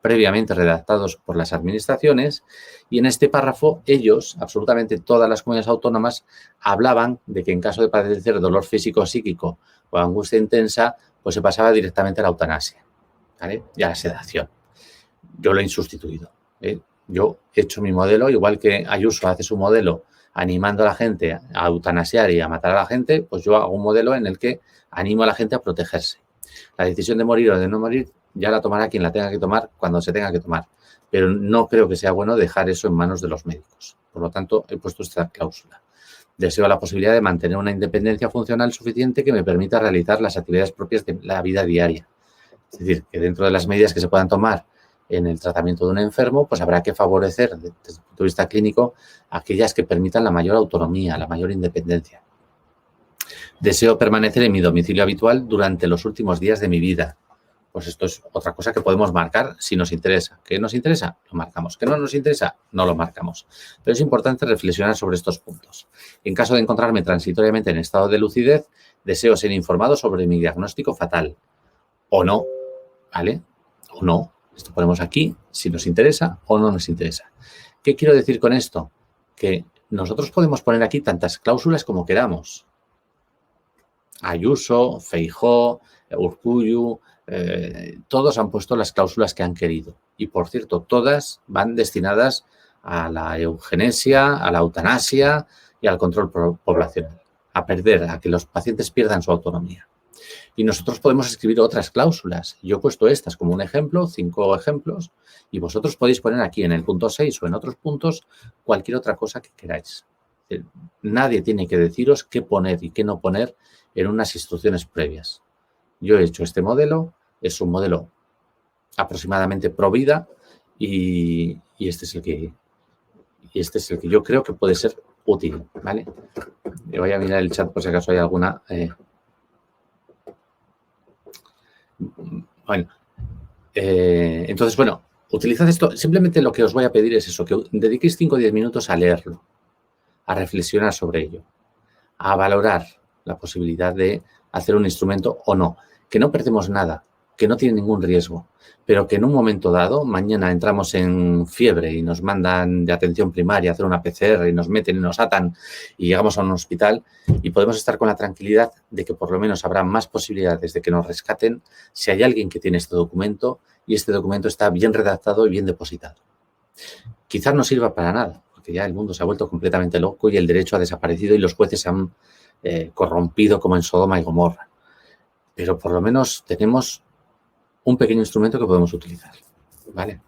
previamente redactados por las administraciones y en este párrafo ellos, absolutamente todas las comunidades autónomas, hablaban de que en caso de padecer dolor físico o psíquico o angustia intensa, pues se pasaba directamente a la eutanasia, ¿vale? Y a la sedación. Yo lo he insustituido. Yo he hecho mi modelo, igual que Ayuso hace su modelo animando a la gente a eutanasiar y a matar a la gente, pues yo hago un modelo en el que animo a la gente a protegerse. La decisión de morir o de no morir ya la tomará quien la tenga que tomar cuando se tenga que tomar. Pero no creo que sea bueno dejar eso en manos de los médicos. Por lo tanto, he puesto esta cláusula. Deseo la posibilidad de mantener una independencia funcional suficiente que me permita realizar las actividades propias de la vida diaria. Es decir, que dentro de las medidas que se puedan tomar en el tratamiento de un enfermo, pues habrá que favorecer, desde el punto de vista clínico, aquellas que permitan la mayor autonomía, la mayor independencia. Deseo permanecer en mi domicilio habitual durante los últimos días de mi vida. Pues esto es otra cosa que podemos marcar si nos interesa. ¿Qué nos interesa? Lo marcamos. ¿Qué no nos interesa? No lo marcamos. Pero es importante reflexionar sobre estos puntos. En caso de encontrarme transitoriamente en estado de lucidez, deseo ser informado sobre mi diagnóstico fatal. O no, ¿vale? O no. Esto ponemos aquí si nos interesa o no nos interesa. ¿Qué quiero decir con esto? Que nosotros podemos poner aquí tantas cláusulas como queramos. Ayuso, Feijóo, Urkullu, todos han puesto las cláusulas que han querido. Y, por cierto, todas van destinadas a la eugenesia, a la eutanasia y al control poblacional. A perder, a que los pacientes pierdan su autonomía. Y nosotros podemos escribir otras cláusulas. Yo he puesto estas como un ejemplo, 5 ejemplos, y vosotros podéis poner aquí en el punto 6 o en otros puntos cualquier otra cosa que queráis. Nadie tiene que deciros qué poner y qué no poner en unas instrucciones previas. Yo he hecho este modelo, es un modelo aproximadamente pro vida y este es el que yo creo que puede ser útil, ¿vale? Voy a mirar el chat por si acaso hay alguna. Bueno, entonces, bueno, utilizad esto. Simplemente lo que os voy a pedir es eso, que dediquéis 5 o 10 minutos a leerlo, a reflexionar sobre ello, a valorar la posibilidad de hacer un instrumento o no, que no perdemos nada, que no tiene ningún riesgo, pero que en un momento dado, mañana entramos en fiebre y nos mandan de atención primaria a hacer una PCR y nos meten y nos atan y llegamos a un hospital y podemos estar con la tranquilidad de que por lo menos habrá más posibilidades de que nos rescaten si hay alguien que tiene este documento y este documento está bien redactado y bien depositado. Quizás no sirva para nada, porque ya el mundo se ha vuelto completamente loco y el derecho ha desaparecido y los jueces se han corrompido como en Sodoma y Gomorra. Pero por lo menos tenemos un pequeño instrumento que podemos utilizar, ¿vale?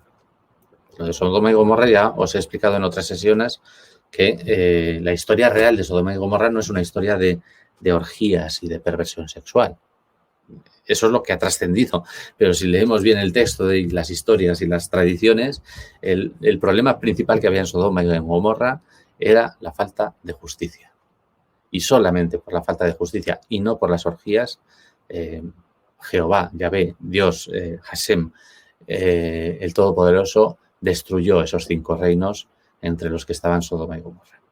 Lo de Sodoma y Gomorra ya os he explicado en otras sesiones que la historia real de Sodoma y Gomorra no es una historia de orgías y de perversión sexual. Eso es lo que ha trascendido. Pero si leemos bien el texto de las historias y las tradiciones, el problema principal que había en Sodoma y en Gomorra era la falta de justicia. Y solamente por la falta de justicia y no por las orgías, Jehová, Yahvé, Dios, Hashem, el Todopoderoso, destruyó esos 5 reinos entre los que estaban Sodoma y Gomorra.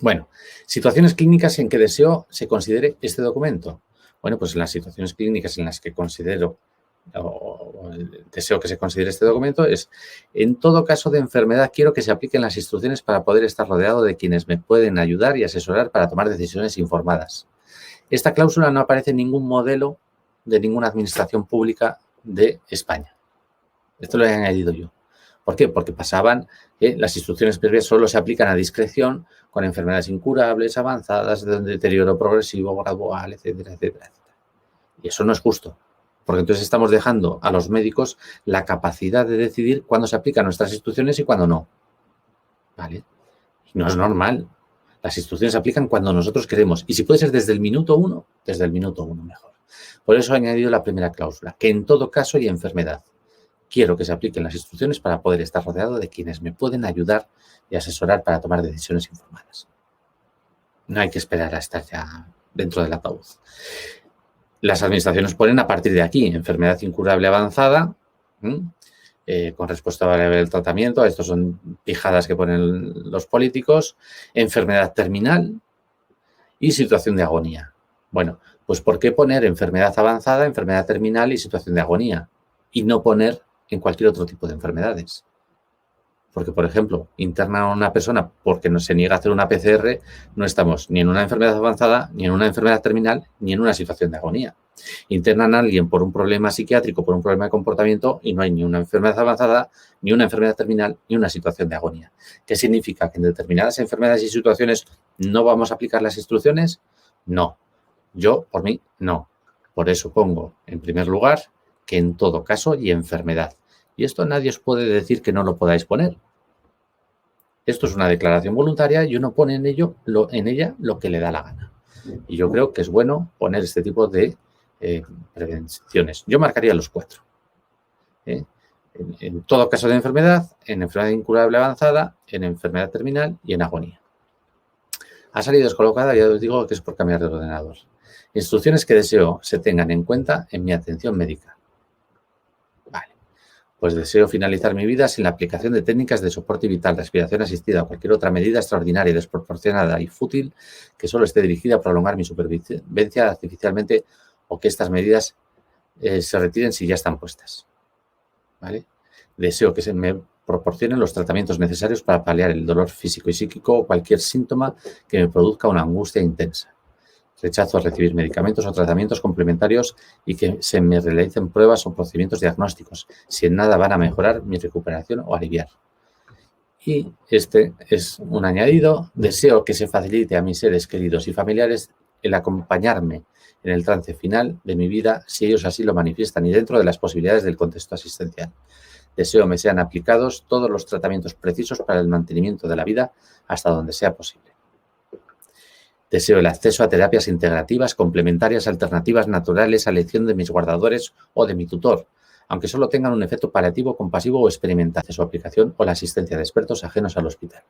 Bueno, situaciones clínicas en que deseo se considere este documento. Bueno, pues en las situaciones clínicas en las que considero o deseo que se considere este documento es: en todo caso de enfermedad quiero que se apliquen las instrucciones para poder estar rodeado de quienes me pueden ayudar y asesorar para tomar decisiones informadas. Esta cláusula no aparece en ningún modelo de ninguna administración pública de España. Esto lo he añadido yo. ¿Por qué? Porque pasaban que las instrucciones previas solo se aplican a discreción con enfermedades incurables, avanzadas, de deterioro progresivo, gradual, etcétera, etcétera, etcétera. Y eso no es justo, porque entonces estamos dejando a los médicos la capacidad de decidir cuándo se aplican nuestras instrucciones y cuándo no. ¿Vale? Y no es normal. Las instrucciones se aplican cuando nosotros queremos. Y si puede ser desde el minuto 1, desde el minuto 1 mejor. Por eso he añadido la primera cláusula, que en todo caso y enfermedad quiero que se apliquen las instrucciones para poder estar rodeado de quienes me pueden ayudar y asesorar para tomar decisiones informadas. No hay que esperar a estar ya dentro del ataúd. Las administraciones ponen a partir de aquí: enfermedad incurable avanzada, con respuesta variable del tratamiento. Estos son pijadas que ponen los políticos. Enfermedad terminal y situación de agonía. Bueno, pues ¿por qué poner enfermedad avanzada, enfermedad terminal y situación de agonía? Y no poner en cualquier otro tipo de enfermedades. Porque, por ejemplo, internan a una persona porque no se niega a hacer una PCR, no estamos ni en una enfermedad avanzada, ni en una enfermedad terminal, ni en una situación de agonía. Internan a alguien por un problema psiquiátrico, por un problema de comportamiento, y no hay ni una enfermedad avanzada, ni una enfermedad terminal, ni una situación de agonía. ¿Qué significa? ¿Que en determinadas enfermedades y situaciones no vamos a aplicar las instrucciones? No. Yo, por mí, no. Por eso pongo, en primer lugar, que en todo caso y enfermedad. Y esto nadie os puede decir que no lo podáis poner. Esto es una declaración voluntaria y uno pone en ella lo que le da la gana. Y yo creo que es bueno poner este tipo de prevenciones. Yo marcaría los 4. En todo caso de enfermedad, en enfermedad incurable avanzada, en enfermedad terminal y en agonía. Ha salido descolocada, ya os digo que es por cambiar de ordenador. Instrucciones que deseo se tengan en cuenta en mi atención médica. Vale. Pues deseo finalizar mi vida sin la aplicación de técnicas de soporte vital, respiración asistida o cualquier otra medida extraordinaria, desproporcionada y fútil que solo esté dirigida a prolongar mi supervivencia artificialmente o que estas medidas se retiren si ya están puestas. ¿Vale? Deseo que se me proporcionen los tratamientos necesarios para paliar el dolor físico y psíquico o cualquier síntoma que me produzca una angustia intensa. Rechazo recibir medicamentos o tratamientos complementarios y que se me realicen pruebas o procedimientos diagnósticos, si en nada van a mejorar mi recuperación o aliviar. Y este es un añadido. Deseo que se facilite a mis seres queridos y familiares el acompañarme en el trance final de mi vida, si ellos así lo manifiestan y dentro de las posibilidades del contexto asistencial. Deseo me sean aplicados todos los tratamientos precisos para el mantenimiento de la vida hasta donde sea posible. Deseo el acceso a terapias integrativas, complementarias, alternativas, naturales, a elección de mis guardadores o de mi tutor, aunque solo tengan un efecto paliativo, compasivo o experimental de su aplicación o la asistencia de expertos ajenos al hospital.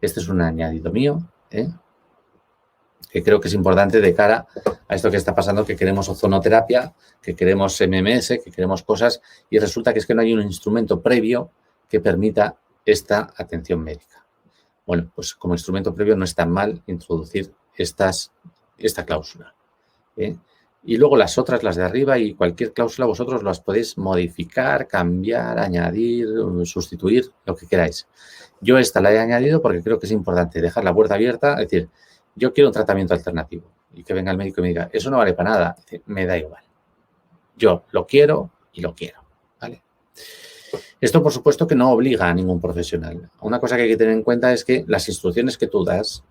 Este es un añadido mío, que creo que es importante de cara a esto que está pasando, que queremos ozonoterapia, que queremos MMS, que queremos cosas, y resulta que es que no hay un instrumento previo que permita esta atención médica. Bueno, pues como instrumento previo no es tan mal introducir esta cláusula. Y luego las otras, las de arriba, y cualquier cláusula vosotros las podéis modificar, cambiar, añadir, sustituir, lo que queráis. Yo esta la he añadido porque creo que es importante dejar la puerta abierta, es decir, yo quiero un tratamiento alternativo y que venga el médico y me diga, eso no vale para nada, es decir, me da igual. Yo lo quiero y lo quiero, ¿vale? Esto, por supuesto, que no obliga a ningún profesional. Una cosa que hay que tener en cuenta es que las instrucciones que tú das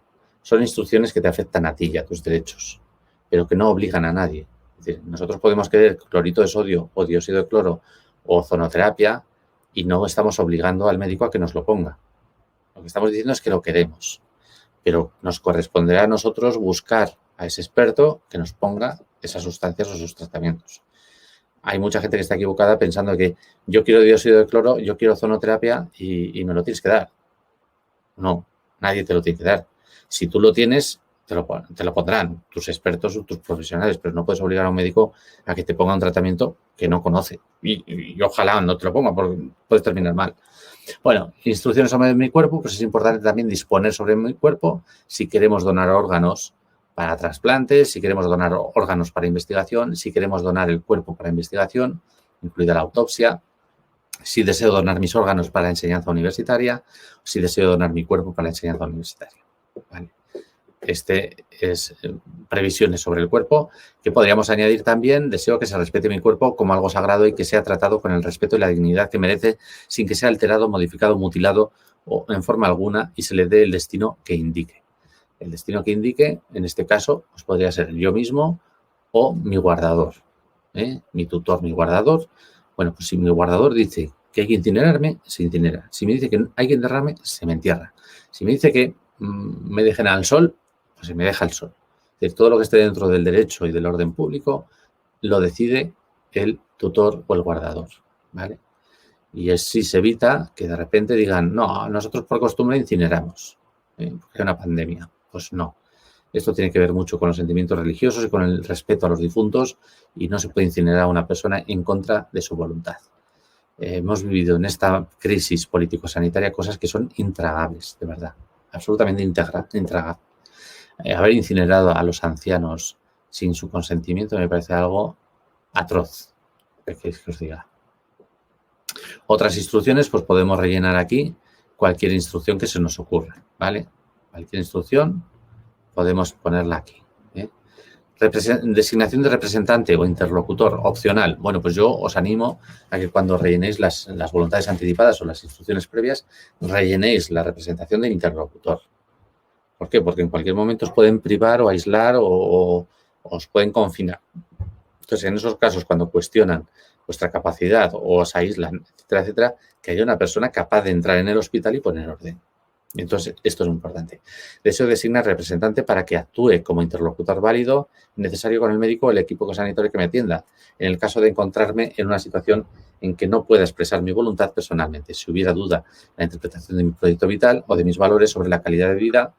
son instrucciones que te afectan a ti y a tus derechos, pero que no obligan a nadie. Es decir, nosotros podemos querer clorito de sodio o dióxido de cloro o ozonoterapia y no estamos obligando al médico a que nos lo ponga. Lo que estamos diciendo es que lo queremos, pero nos corresponderá a nosotros buscar a ese experto que nos ponga esas sustancias o sus tratamientos. Hay mucha gente que está equivocada pensando que yo quiero dióxido de cloro, yo quiero ozonoterapia y me lo tienes que dar. No, nadie te lo tiene que dar. Si tú lo tienes, te lo pondrán tus expertos o tus profesionales, pero no puedes obligar a un médico a que te ponga un tratamiento que no conoce. Y ojalá no te lo ponga porque puedes terminar mal. Bueno, instrucciones sobre mi cuerpo, pues es importante también disponer sobre mi cuerpo si queremos donar órganos para trasplantes, si queremos donar órganos para investigación, si queremos donar el cuerpo para investigación, incluida la autopsia, si deseo donar mis órganos para la enseñanza universitaria, si deseo donar mi cuerpo para la enseñanza universitaria. ¿Vale? Este es previsiones sobre el cuerpo, que podríamos añadir también, deseo que se respete mi cuerpo como algo sagrado y que sea tratado con el respeto y la dignidad que merece sin que sea alterado, modificado, mutilado o en forma alguna y se le dé el destino que indique. El destino que indique, en este caso, pues podría ser yo mismo o mi guardador, mi tutor, mi guardador. Bueno, pues si mi guardador dice que hay que incinerarme, se incinera. Si me dice que hay que enterrarme, se me entierra. Si me dice que me dejen al sol, pues se me deja al sol. Es decir, todo lo que esté dentro del derecho y del orden público lo decide el tutor o el guardador, ¿vale? Y así se evita que de repente digan, no, nosotros por costumbre incineramos, porque hay una pandemia. Pues no. Esto tiene que ver mucho con los sentimientos religiosos y con el respeto a los difuntos y no se puede incinerar a una persona en contra de su voluntad. Hemos vivido en esta crisis político-sanitaria cosas que son intragables, de verdad, absolutamente intragables. Haber incinerado a los ancianos sin su consentimiento me parece algo atroz. ¿Qué queréis que os diga? Otras instrucciones, pues podemos rellenar aquí cualquier instrucción que se nos ocurra, ¿vale? Cualquier instrucción podemos ponerla aquí. Designación de representante o interlocutor opcional. Bueno, pues yo os animo a que cuando rellenéis las voluntades anticipadas o las instrucciones previas, rellenéis la representación del interlocutor. ¿Por qué? Porque en cualquier momento os pueden privar o aislar o os pueden confinar. Entonces, en esos casos, cuando cuestionan vuestra capacidad o os aíslan, etcétera, etcétera, que haya una persona capaz de entrar en el hospital y poner orden. Entonces, esto es muy importante. Deseo designar representante para que actúe como interlocutor válido, necesario con el médico o el equipo sanitario que me atienda, en el caso de encontrarme en una situación en que no pueda expresar mi voluntad personalmente. Si hubiera duda en la interpretación de mi proyecto vital o de mis valores sobre la calidad de vida,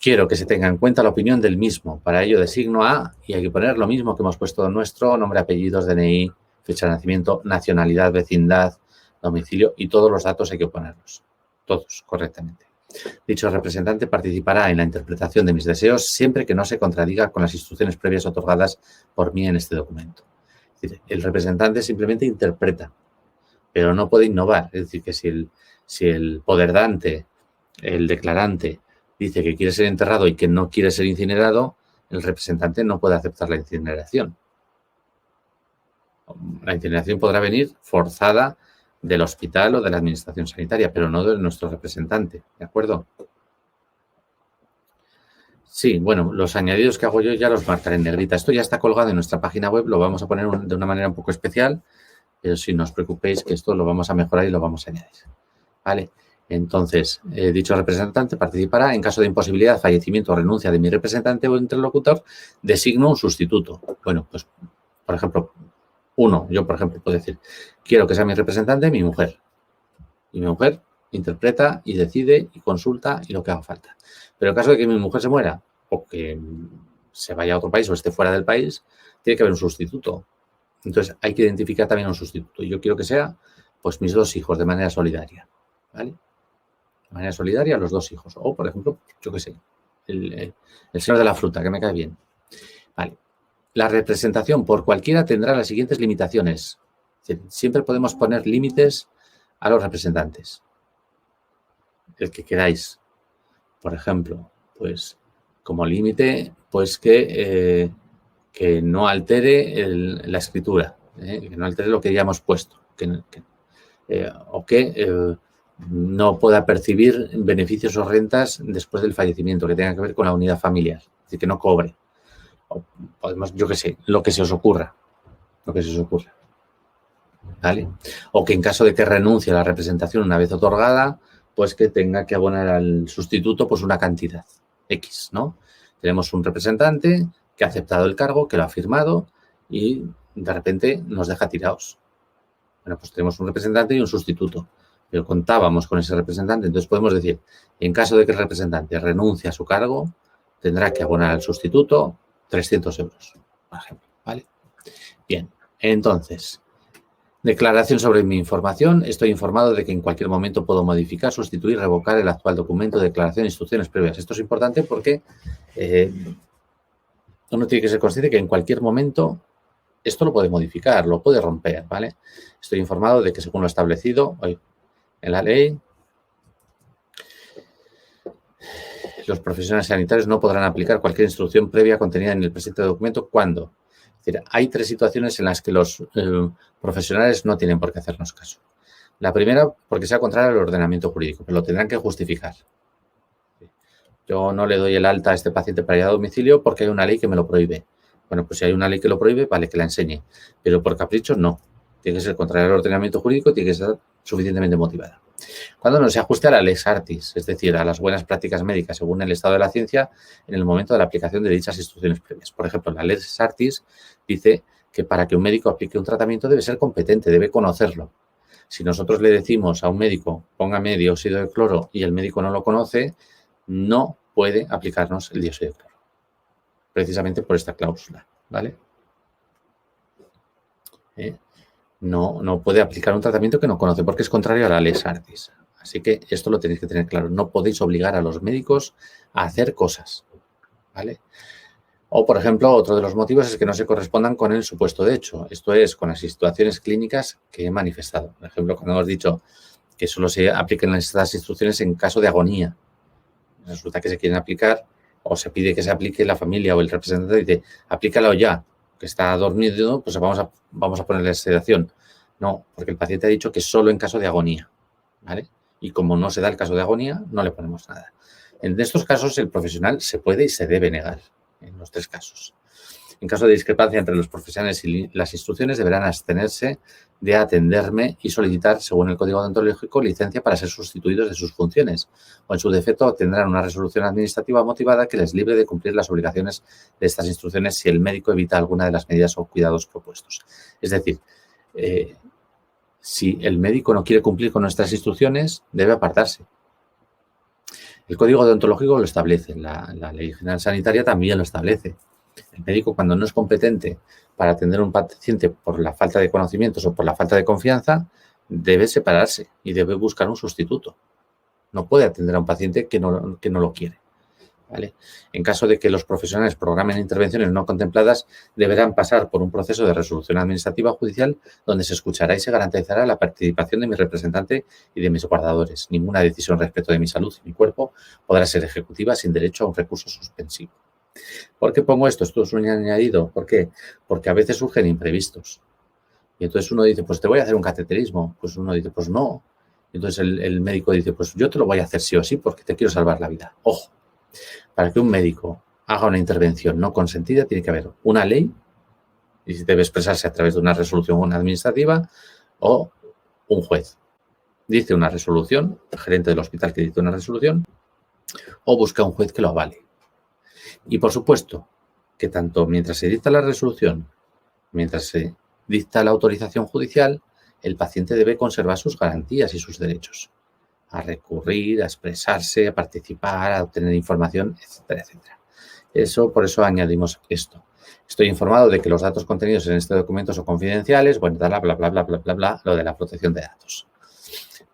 quiero que se tenga en cuenta la opinión del mismo. Para ello designo a, y hay que poner lo mismo que hemos puesto en nuestro nombre, apellidos, DNI, fecha de nacimiento, nacionalidad, vecindad, domicilio y todos los datos hay que ponerlos. Todos correctamente. Dicho representante participará en la interpretación de mis deseos siempre que no se contradiga con las instrucciones previas otorgadas por mí en este documento. Es decir, el representante simplemente interpreta, pero no puede innovar. Es decir, que si el poderdante, el declarante, dice que quiere ser enterrado y que no quiere ser incinerado, el representante no puede aceptar la incineración. La incineración podrá venir forzada del hospital o de la administración sanitaria, pero no de nuestro representante, ¿de acuerdo? Sí, bueno, los añadidos que hago yo ya los marcaré en negrita. Esto ya está colgado en nuestra página web, lo vamos a poner de una manera un poco especial, pero si no os preocupéis que esto lo vamos a mejorar y lo vamos a añadir, ¿vale? Entonces, dicho representante participará en caso de imposibilidad, fallecimiento o renuncia de mi representante o interlocutor, designo un sustituto. Bueno, pues, por ejemplo, yo, por ejemplo, puedo decir, quiero que sea mi representante mi mujer. Y mi mujer interpreta y decide y consulta y lo que haga falta. Pero en caso de que mi mujer se muera o que se vaya a otro país o esté fuera del país, tiene que haber un sustituto. Entonces, hay que identificar también un sustituto. Y yo quiero que sea, pues, mis dos hijos de manera solidaria, ¿vale? De manera solidaria, los dos hijos. O, por ejemplo, yo qué sé, el señor de la fruta, que me cae bien. Vale. La representación por cualquiera tendrá las siguientes limitaciones. Es decir, siempre podemos poner límites a los representantes. El que queráis. Por ejemplo, pues como límite, pues que no altere la escritura, que no altere lo que ya hemos puesto, o que no pueda percibir beneficios o rentas después del fallecimiento, que tenga que ver con la unidad familiar, es decir, que no cobre. O podemos, yo qué sé, lo que se os ocurra. ¿Vale? O que en caso de que renuncie a la representación una vez otorgada, pues que tenga que abonar al sustituto pues una cantidad X, ¿no? Tenemos un representante que ha aceptado el cargo, que lo ha firmado y de repente nos deja tirados. Bueno, pues tenemos un representante y un sustituto, pero contábamos con ese representante, entonces podemos decir, en caso de que el representante renuncie a su cargo, tendrá que abonar al sustituto 300 euros, por ejemplo, ¿vale? Bien, entonces, declaración sobre mi información. Estoy informado de que en cualquier momento puedo modificar, sustituir, revocar el actual documento de declaración de instrucciones previas. Esto es importante porque uno tiene que ser consciente que en cualquier momento esto lo puede modificar, lo puede romper, ¿vale? Estoy informado de que según lo establecido en la ley, los profesionales sanitarios no podrán aplicar cualquier instrucción previa contenida en el presente documento cuando. Es decir, hay 3 situaciones en las que los profesionales no tienen por qué hacernos caso. La primera, porque sea contraria al ordenamiento jurídico, pero lo tendrán que justificar. Yo no le doy el alta a este paciente para ir a domicilio porque hay una ley que me lo prohíbe. Bueno, pues si hay una ley que lo prohíbe, vale, que la enseñe. Pero por capricho, no. Tiene que ser contraria al ordenamiento jurídico, tiene que estar suficientemente motivada. Cuando no se ajuste a la lex artis, es decir, a las buenas prácticas médicas según el estado de la ciencia en el momento de la aplicación de dichas instrucciones previas. Por ejemplo, la lex artis dice que para que un médico aplique un tratamiento debe ser competente, debe conocerlo. Si nosotros le decimos a un médico, póngame dióxido de cloro y el médico no lo conoce, no puede aplicarnos el dióxido de cloro. Precisamente por esta cláusula, ¿vale? No puede aplicar un tratamiento que no conoce porque es contrario a la lex artis. Así que esto lo tenéis que tener claro. No podéis obligar a los médicos a hacer cosas, ¿vale? O, por ejemplo, otro de los motivos es que no se correspondan con el supuesto de hecho. Esto es, con las situaciones clínicas que he manifestado. Por ejemplo, cuando hemos dicho que solo se apliquen estas instrucciones en caso de agonía. Resulta que se quieren aplicar o se pide que se aplique la familia o el representante dice, aplícalo ya, que está dormido, pues vamos a ponerle sedación. No, porque el paciente ha dicho que solo en caso de agonía, ¿vale? Y como no se da el caso de agonía, no le ponemos nada. En estos casos, el profesional se puede y se debe negar, en los 3 casos. En caso de discrepancia entre los profesionales y las instrucciones, deberán abstenerse de atenderme y solicitar, según el Código Deontológico, licencia para ser sustituidos de sus funciones. O, en su defecto, obtendrán una resolución administrativa motivada que les libre de cumplir las obligaciones de estas instrucciones si el médico evita alguna de las medidas o cuidados propuestos. Es decir, si el médico no quiere cumplir con nuestras instrucciones, debe apartarse. El Código Deontológico lo establece, la Ley General Sanitaria también lo establece. El médico, cuando no es competente para atender a un paciente por la falta de conocimientos o por la falta de confianza, debe separarse y debe buscar un sustituto. No puede atender a un paciente que no lo quiere, ¿vale? En caso de que los profesionales programen intervenciones no contempladas, deberán pasar por un proceso de resolución administrativa judicial donde se escuchará y se garantizará la participación de mi representante y de mis guardadores. Ninguna decisión respecto de mi salud y mi cuerpo podrá ser ejecutiva sin derecho a un recurso suspensivo. ¿Por qué pongo esto? Esto es un añadido. ¿Por qué? Porque a veces surgen imprevistos. Y entonces uno dice, pues te voy a hacer un cateterismo. Pues uno dice, pues no. Y entonces el médico dice, pues yo te lo voy a hacer sí o sí porque te quiero salvar la vida. Ojo, para que un médico haga una intervención no consentida tiene que haber una ley y debe expresarse a través de una resolución administrativa o un juez. Dice una resolución, el gerente del hospital que dice una resolución, o busca un juez que lo avale. Y, por supuesto, que tanto mientras se dicta la resolución, mientras se dicta la autorización judicial, el paciente debe conservar sus garantías y sus derechos a recurrir, a expresarse, a participar, a obtener información, etcétera, etcétera. Por eso añadimos esto. Estoy informado de que los datos contenidos en este documento son confidenciales, bueno, bla, bla, bla, bla, bla, bla, bla, lo de la protección de datos.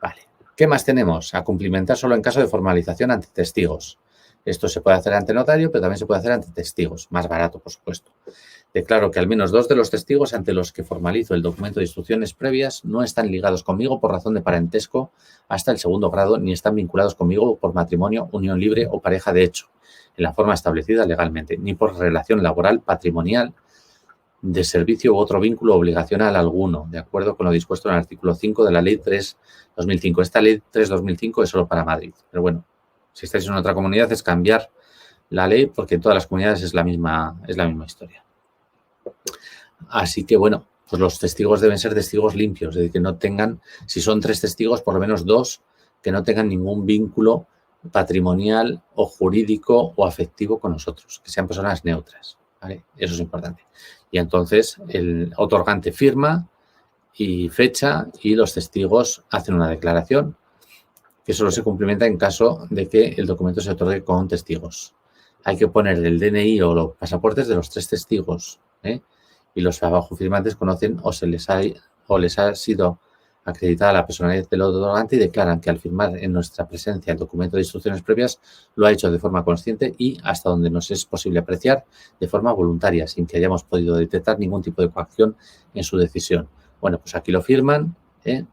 Vale. ¿Qué más tenemos? A cumplimentar solo en caso de formalización ante testigos. Esto se puede hacer ante notario, pero también se puede hacer ante testigos, más barato, por supuesto. Declaro que al menos 2 de los testigos ante los que formalizo el documento de instrucciones previas no están ligados conmigo por razón de parentesco hasta el 2º grado, ni están vinculados conmigo por matrimonio, unión libre o pareja de hecho, en la forma establecida legalmente, ni por relación laboral, patrimonial, de servicio u otro vínculo obligacional alguno, de acuerdo con lo dispuesto en el artículo 5 de la Ley 3/2005. Esta Ley 3/2005 es solo para Madrid, pero bueno, si estáis en otra comunidad es cambiar la ley porque en todas las comunidades es la misma historia. Así que, bueno, pues los testigos deben ser testigos limpios, es decir, que no tengan, si son 3 testigos, por lo menos 2, que no tengan ningún vínculo patrimonial o jurídico o afectivo con nosotros, que sean personas neutras, ¿vale? Eso es importante. Y entonces el otorgante firma y fecha y los testigos hacen una declaración que solo se cumplimenta en caso de que el documento se otorgue con testigos. Hay que poner el DNI o los pasaportes de los 3 testigos, ¿eh? Y los abajo firmantes conocen o les ha sido acreditada la personalidad del otorgante y declaran que al firmar en nuestra presencia el documento de instrucciones previas lo ha hecho de forma consciente y hasta donde nos es posible apreciar de forma voluntaria, sin que hayamos podido detectar ningún tipo de coacción en su decisión. Bueno, pues aquí lo firman, ¿eh?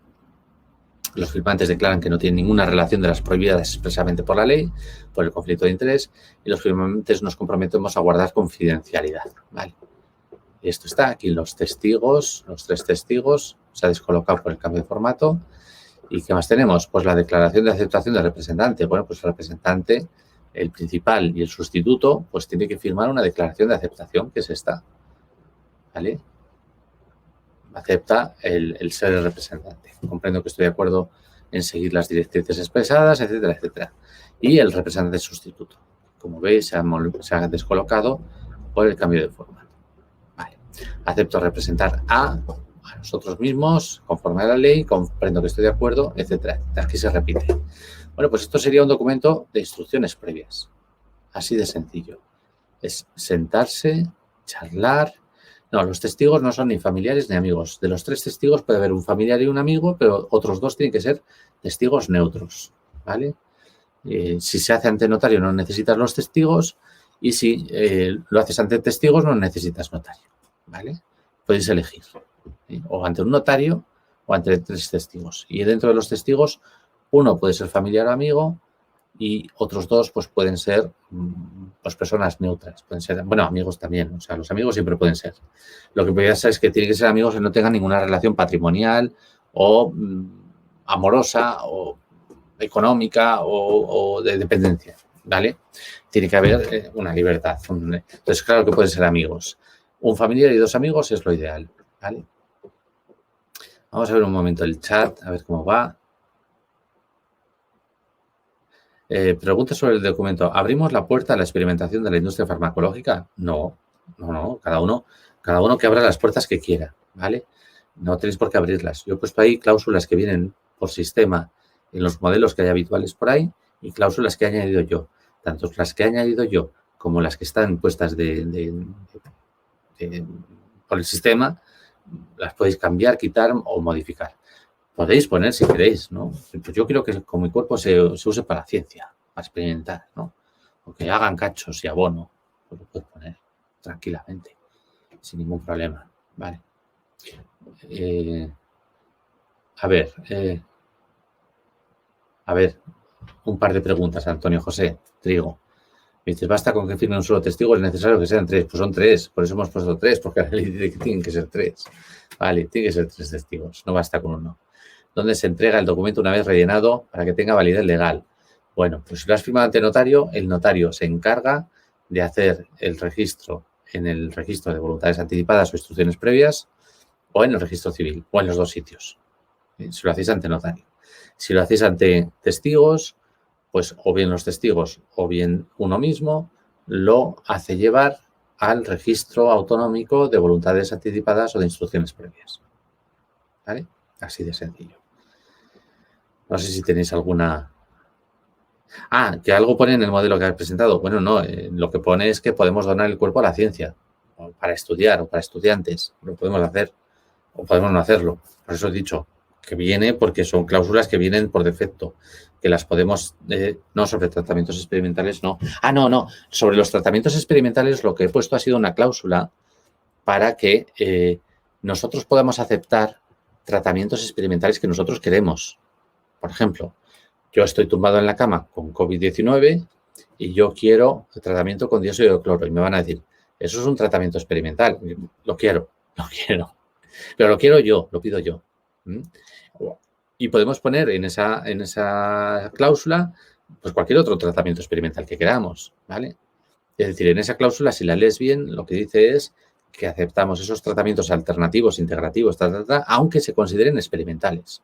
Los firmantes declaran que no tienen ninguna relación de las prohibidas expresamente por la ley, por el conflicto de interés, y los firmantes nos comprometemos a guardar confidencialidad, ¿vale? Y esto está aquí, los testigos, los 3 testigos, se ha descolocado por el cambio de formato. ¿Y qué más tenemos? Pues la declaración de aceptación del representante. Bueno, pues el representante, el principal y el sustituto, pues tiene que firmar una declaración de aceptación, que es esta, ¿vale? Acepta el ser el representante. Comprendo que estoy de acuerdo en seguir las directrices expresadas, etcétera, etcétera. Y el representante sustituto. Como veis, se ha descolocado por el cambio de formato. Vale. Acepto representar a nosotros mismos, conforme a la ley, comprendo que estoy de acuerdo, etcétera. Aquí se repite. Bueno, pues esto sería un documento de instrucciones previas. Así de sencillo. Es sentarse, charlar. No, los testigos no son ni familiares ni amigos. De los 3 testigos puede haber un familiar y un amigo, pero otros 2 tienen que ser testigos neutros, ¿vale? Si se hace ante notario no necesitas los testigos y si lo haces ante testigos no necesitas notario, ¿vale? Podéis elegir, ¿sí? O ante un notario o ante 3 testigos. Y dentro de los testigos, uno puede ser familiar o amigo y otros 2 pues pueden ser pues personas neutras, pueden ser, bueno, amigos también, o sea, los amigos siempre pueden ser. Lo que podría ser es que tienen que ser amigos que no tengan ninguna relación patrimonial o amorosa o económica o de dependencia, ¿vale? Tiene que haber una libertad. Entonces, claro que pueden ser amigos. Un familiar y 2 amigos es lo ideal, ¿vale? Vamos a ver un momento el chat, a ver cómo va. Pregunta sobre el documento. ¿Abrimos la puerta a la experimentación de la industria farmacológica? No. Cada uno que abra las puertas que quiera, ¿vale? No tenéis por qué abrirlas. Yo he puesto ahí cláusulas que vienen por sistema en los modelos que hay habituales por ahí y cláusulas que he añadido yo. Tanto las que he añadido yo como las que están puestas por el sistema, las podéis cambiar, quitar o modificar. Podéis poner si queréis, ¿no? Pues yo quiero que con mi cuerpo se use para la ciencia, para experimentar, ¿no? O que hagan cachos y abono, pues lo puedes poner tranquilamente, sin ningún problema, ¿vale? A ver, un par de preguntas, Antonio José Trigo. Me dices, basta con que firme un solo testigo, es necesario que sean 3. Pues son 3, por eso hemos puesto 3, porque la ley dice que tienen que ser 3. Vale, tiene que ser 3 testigos, no basta con 1. ¿Dónde se entrega el documento una vez rellenado para que tenga validez legal? Bueno, pues si lo has firmado ante notario, el notario se encarga de hacer el registro en el registro de voluntades anticipadas o instrucciones previas o en el registro civil o en los 2 sitios. Si lo hacéis ante notario. Si lo hacéis ante testigos, pues o bien los testigos o bien uno mismo lo hace llevar al registro autonómico de voluntades anticipadas o de instrucciones previas. ¿Vale? Así de sencillo. No sé si tenéis alguna... que algo pone en el modelo que habéis presentado. Bueno, no, lo que pone es que podemos donar el cuerpo a la ciencia, o para estudiar, o para estudiantes. Lo podemos hacer, o podemos no hacerlo. Por eso he dicho que viene porque son cláusulas que vienen por defecto, que las podemos... no, sobre tratamientos experimentales, no. No. Sobre los tratamientos experimentales lo que he puesto ha sido una cláusula para que nosotros podamos aceptar tratamientos experimentales que nosotros queremos. Por ejemplo, yo estoy tumbado en la cama con COVID-19 y yo quiero el tratamiento con dióxido de cloro y me van a decir, eso es un tratamiento experimental. Lo quiero. Pero lo quiero yo, lo pido yo. Y podemos poner en esa cláusula pues cualquier otro tratamiento experimental que queramos, ¿vale? Es decir, en esa cláusula, si la lees bien, lo que dice es que aceptamos esos tratamientos alternativos, integrativos, aunque se consideren experimentales.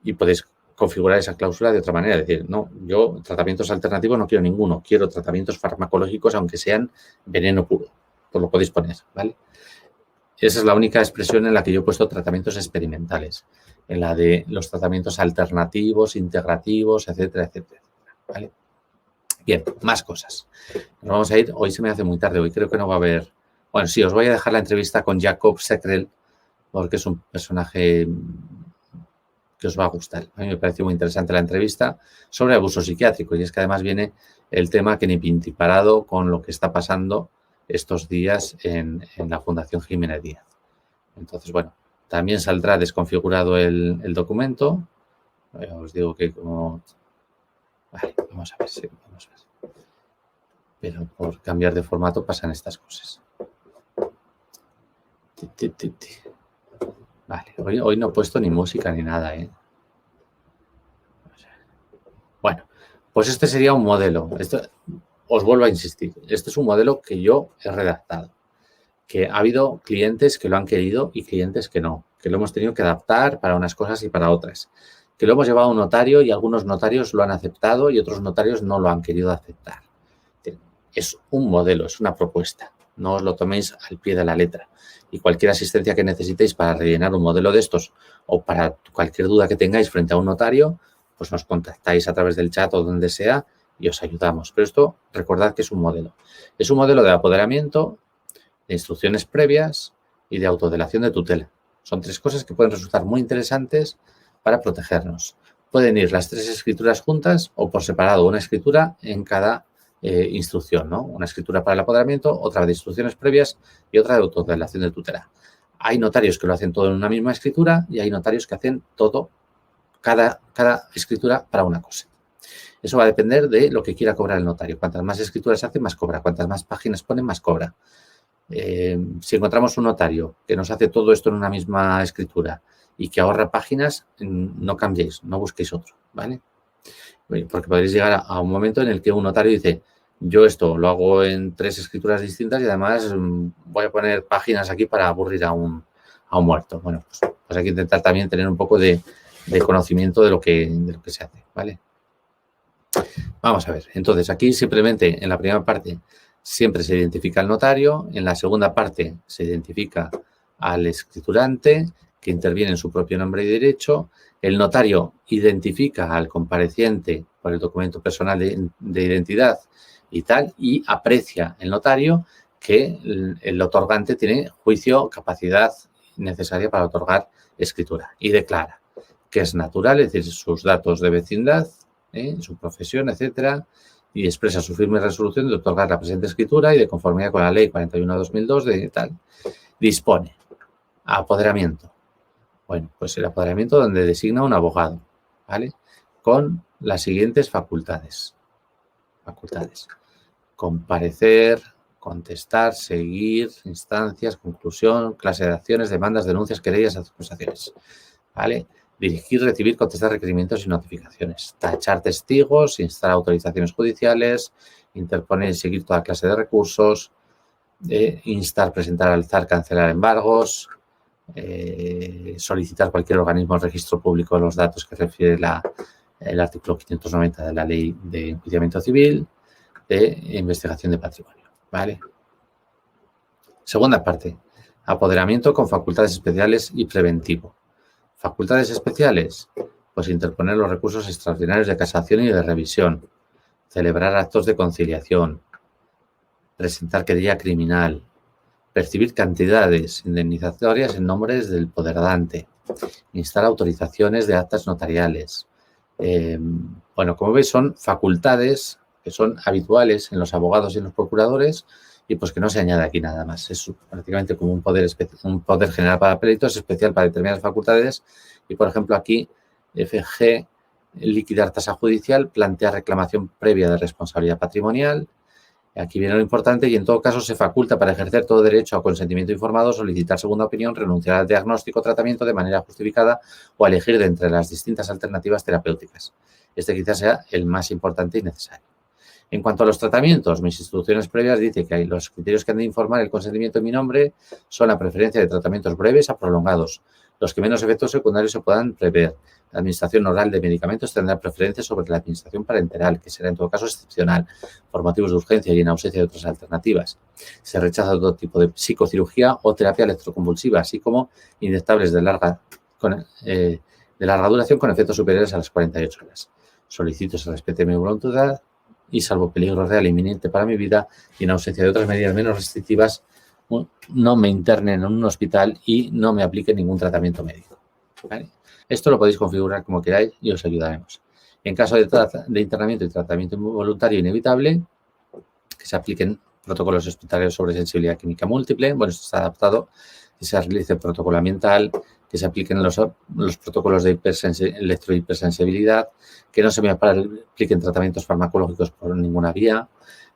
Y podéis configurar esa cláusula de otra manera. Es decir, no, yo tratamientos alternativos no quiero ninguno, quiero tratamientos farmacológicos aunque sean veneno puro. Pues lo podéis poner, ¿vale? Esa es la única expresión en la que yo he puesto tratamientos experimentales, en la de los tratamientos alternativos, integrativos, etcétera, etcétera, ¿vale? Bien, más cosas. Nos vamos a ir, hoy se me hace muy tarde, hoy creo que no va a haber... Bueno, sí, os voy a dejar la entrevista con Jacob Seckrell, porque es un personaje que os va a gustar. A mí me pareció muy interesante la entrevista sobre abuso psiquiátrico, y es que además viene el tema que ni pinti parado con lo que está pasando estos días en la Fundación Jiménez Díaz. Entonces, bueno, también saldrá desconfigurado el documento. Os digo que como... Vale, vamos a ver, sí, vamos a ver. Pero por cambiar de formato pasan estas cosas. Vale, hoy no he puesto ni música ni nada, ¿eh? Bueno, pues este sería un modelo. Esto, os vuelvo a insistir, este es un modelo que yo he redactado, que ha habido clientes que lo han querido y clientes que no, que lo hemos tenido que adaptar para unas cosas y para otras, que lo hemos llevado a un notario y algunos notarios lo han aceptado y otros notarios no lo han querido aceptar. Es un modelo, es una propuesta, no os lo toméis al pie de la letra. Y cualquier asistencia que necesitéis para rellenar un modelo de estos o para cualquier duda que tengáis frente a un notario, pues nos contactáis a través del chat o donde sea y os ayudamos. Pero esto, recordad que es un modelo. Es un modelo de apoderamiento, de instrucciones previas y de autodelación de tutela. Son tres cosas que pueden resultar muy interesantes para protegernos. Pueden ir las tres escrituras juntas o por separado, una escritura en cada instrucción, ¿no? Una escritura para el apoderamiento, otra de instrucciones previas y otra de autodelación de tutela. Hay notarios que lo hacen todo en una misma escritura y hay notarios que hacen todo, cada escritura para una cosa. Eso va a depender de lo que quiera cobrar el notario. Cuantas más escrituras hace, más cobra. Cuantas más páginas pone, más cobra. Si encontramos un notario que nos hace todo esto en una misma escritura y que ahorra páginas, no cambiéis, no busquéis otro, ¿vale? Porque podréis llegar a un momento en el que un notario dice, yo esto lo hago en tres escrituras distintas y además voy a poner páginas aquí para aburrir a un muerto. Bueno, pues hay que intentar también tener un poco de conocimiento de lo que se hace, ¿vale? Vamos a ver. Entonces, aquí simplemente en la primera parte siempre se identifica al notario, en la segunda parte se identifica al escriturante que interviene en su propio nombre y derecho, el notario identifica al compareciente por el documento personal de identidad y tal, y aprecia el notario que el otorgante tiene juicio, capacidad necesaria para otorgar escritura y declara que es natural, es decir, sus datos de vecindad, su profesión, etcétera, y expresa su firme resolución de otorgar la presente escritura y de conformidad con la Ley 41/2002 de tal. Dispone apoderamiento. Bueno, pues el apoderamiento donde designa un abogado, ¿vale? Con las siguientes facultades. Comparecer, contestar, seguir, instancias, conclusión, clase de acciones, demandas, denuncias, querellas, acusaciones, ¿vale? Dirigir, recibir, contestar requerimientos y notificaciones. Tachar testigos, instar autorizaciones judiciales, interponer y seguir toda clase de recursos, instar, presentar, alzar, cancelar embargos, solicitar cualquier organismo o registro público los datos que refiere el artículo 590 de la Ley de Enjuiciamiento Civil, de investigación de patrimonio, ¿vale? Segunda parte, apoderamiento con facultades especiales y preventivo. Facultades especiales, pues interponer los recursos extraordinarios de casación y de revisión, celebrar actos de conciliación, presentar querella criminal, percibir cantidades indemnizatorias en nombre del poderdante, instar autorizaciones de actas notariales. Bueno, como veis, son facultades que son habituales en los abogados y en los procuradores y pues que no se añade aquí nada más. Es prácticamente como un poder general para peritos, especial para determinadas facultades y, por ejemplo, aquí FG, liquidar tasa judicial, plantea reclamación previa de responsabilidad patrimonial. Aquí viene lo importante y en todo caso se faculta para ejercer todo derecho a consentimiento informado, solicitar segunda opinión, renunciar al diagnóstico o tratamiento de manera justificada o elegir de entre las distintas alternativas terapéuticas. Este quizás sea el más importante y necesario. En cuanto a los tratamientos, mis instrucciones previas dicen que los criterios que han de informar el consentimiento en mi nombre son la preferencia de tratamientos breves a prolongados, los que menos efectos secundarios se puedan prever. La administración oral de medicamentos tendrá preferencia sobre la administración parenteral, que será en todo caso excepcional, por motivos de urgencia y en ausencia de otras alternativas. Se rechaza todo tipo de psicocirugía o terapia electroconvulsiva, así como inyectables de larga duración con efectos superiores a las 48 horas. Solicito se respete mi voluntad y, salvo peligro real e inminente para mi vida y en ausencia de otras medidas menos restrictivas, no me internen en un hospital y no me apliquen ningún tratamiento médico. ¿Vale? Esto lo podéis configurar como queráis y os ayudaremos. En caso de internamiento y tratamiento involuntario inevitable, que se apliquen protocolos hospitalarios sobre sensibilidad química múltiple. Bueno, esto está adaptado, que se realice el protocolo ambiental, que se apliquen los protocolos de electrohipersensibilidad, que no se me apliquen tratamientos farmacológicos por ninguna vía,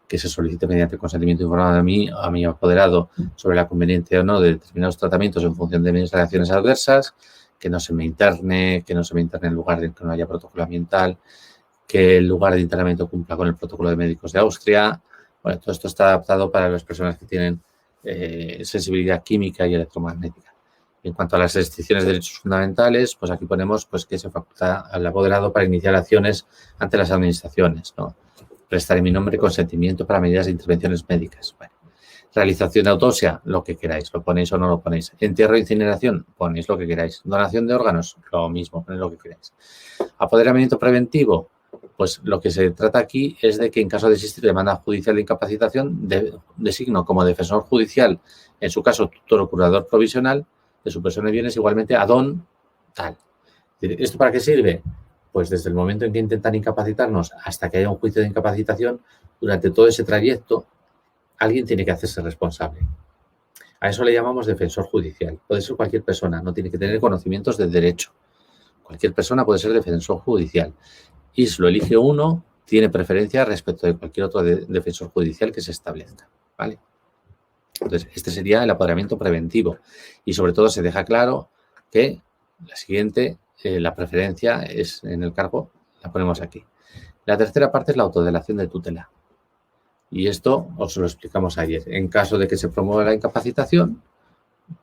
que se solicite mediante consentimiento informado a mi apoderado sobre la conveniencia o no de determinados tratamientos en función de mis reacciones adversas, que no se me interne en lugar de que no haya protocolo ambiental, que el lugar de internamiento cumpla con el protocolo de médicos de Austria. Bueno, todo esto está adaptado para las personas que tienen sensibilidad química y electromagnética. En cuanto a las restricciones de derechos fundamentales, pues aquí ponemos pues, que se faculta al apoderado para iniciar acciones ante las administraciones, ¿no? Prestar en mi nombre consentimiento para medidas de intervenciones médicas. Bueno, realización de autopsia, lo que queráis, lo ponéis o no lo ponéis. Entierro e incineración, ponéis lo que queráis. Donación de órganos, lo mismo, ponéis lo que queráis. Apoderamiento preventivo, pues lo que se trata aquí es de que en caso de existir demanda judicial de incapacitación, designo como defensor judicial, en su caso tutor o curador provisional, de su persona y bienes igualmente a don tal. ¿Esto para qué sirve? Pues desde el momento en que intentan incapacitarnos hasta que haya un juicio de incapacitación, durante todo ese trayecto, alguien tiene que hacerse responsable. A eso le llamamos defensor judicial. Puede ser cualquier persona, no tiene que tener conocimientos de derecho. Cualquier persona puede ser defensor judicial. Y si lo elige uno, tiene preferencia respecto de cualquier otro defensor judicial que se establezca. ¿Vale? Entonces, este sería el apoderamiento preventivo. Y sobre todo se deja claro que la siguiente, la preferencia es en el cargo, la ponemos aquí. La tercera parte es la autodelación de tutela. Y esto os lo explicamos ayer. En caso de que se promueva la incapacitación,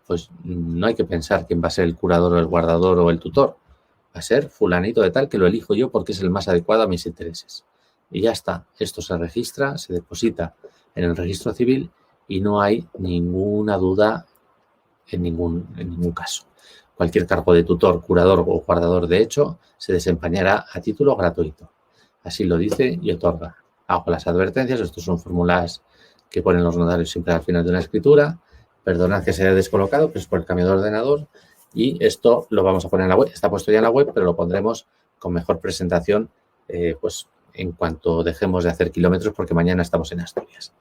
pues no hay que pensar quién va a ser el curador o el guardador o el tutor. Va a ser fulanito de tal que lo elijo yo porque es el más adecuado a mis intereses. Y ya está. Esto se registra, se deposita en el registro civil y no hay ninguna duda en ningún caso. Cualquier cargo de tutor, curador o guardador de hecho se desempeñará a título gratuito. Así lo dice y otorga. Hago las advertencias. Estos son fórmulas que ponen los notarios siempre al final de una escritura. Perdonad que se haya descolocado, pero es por el cambio de ordenador. Y esto lo vamos a poner en la web. Está puesto ya en la web, pero lo pondremos con mejor presentación pues en cuanto dejemos de hacer kilómetros, porque mañana estamos en Asturias.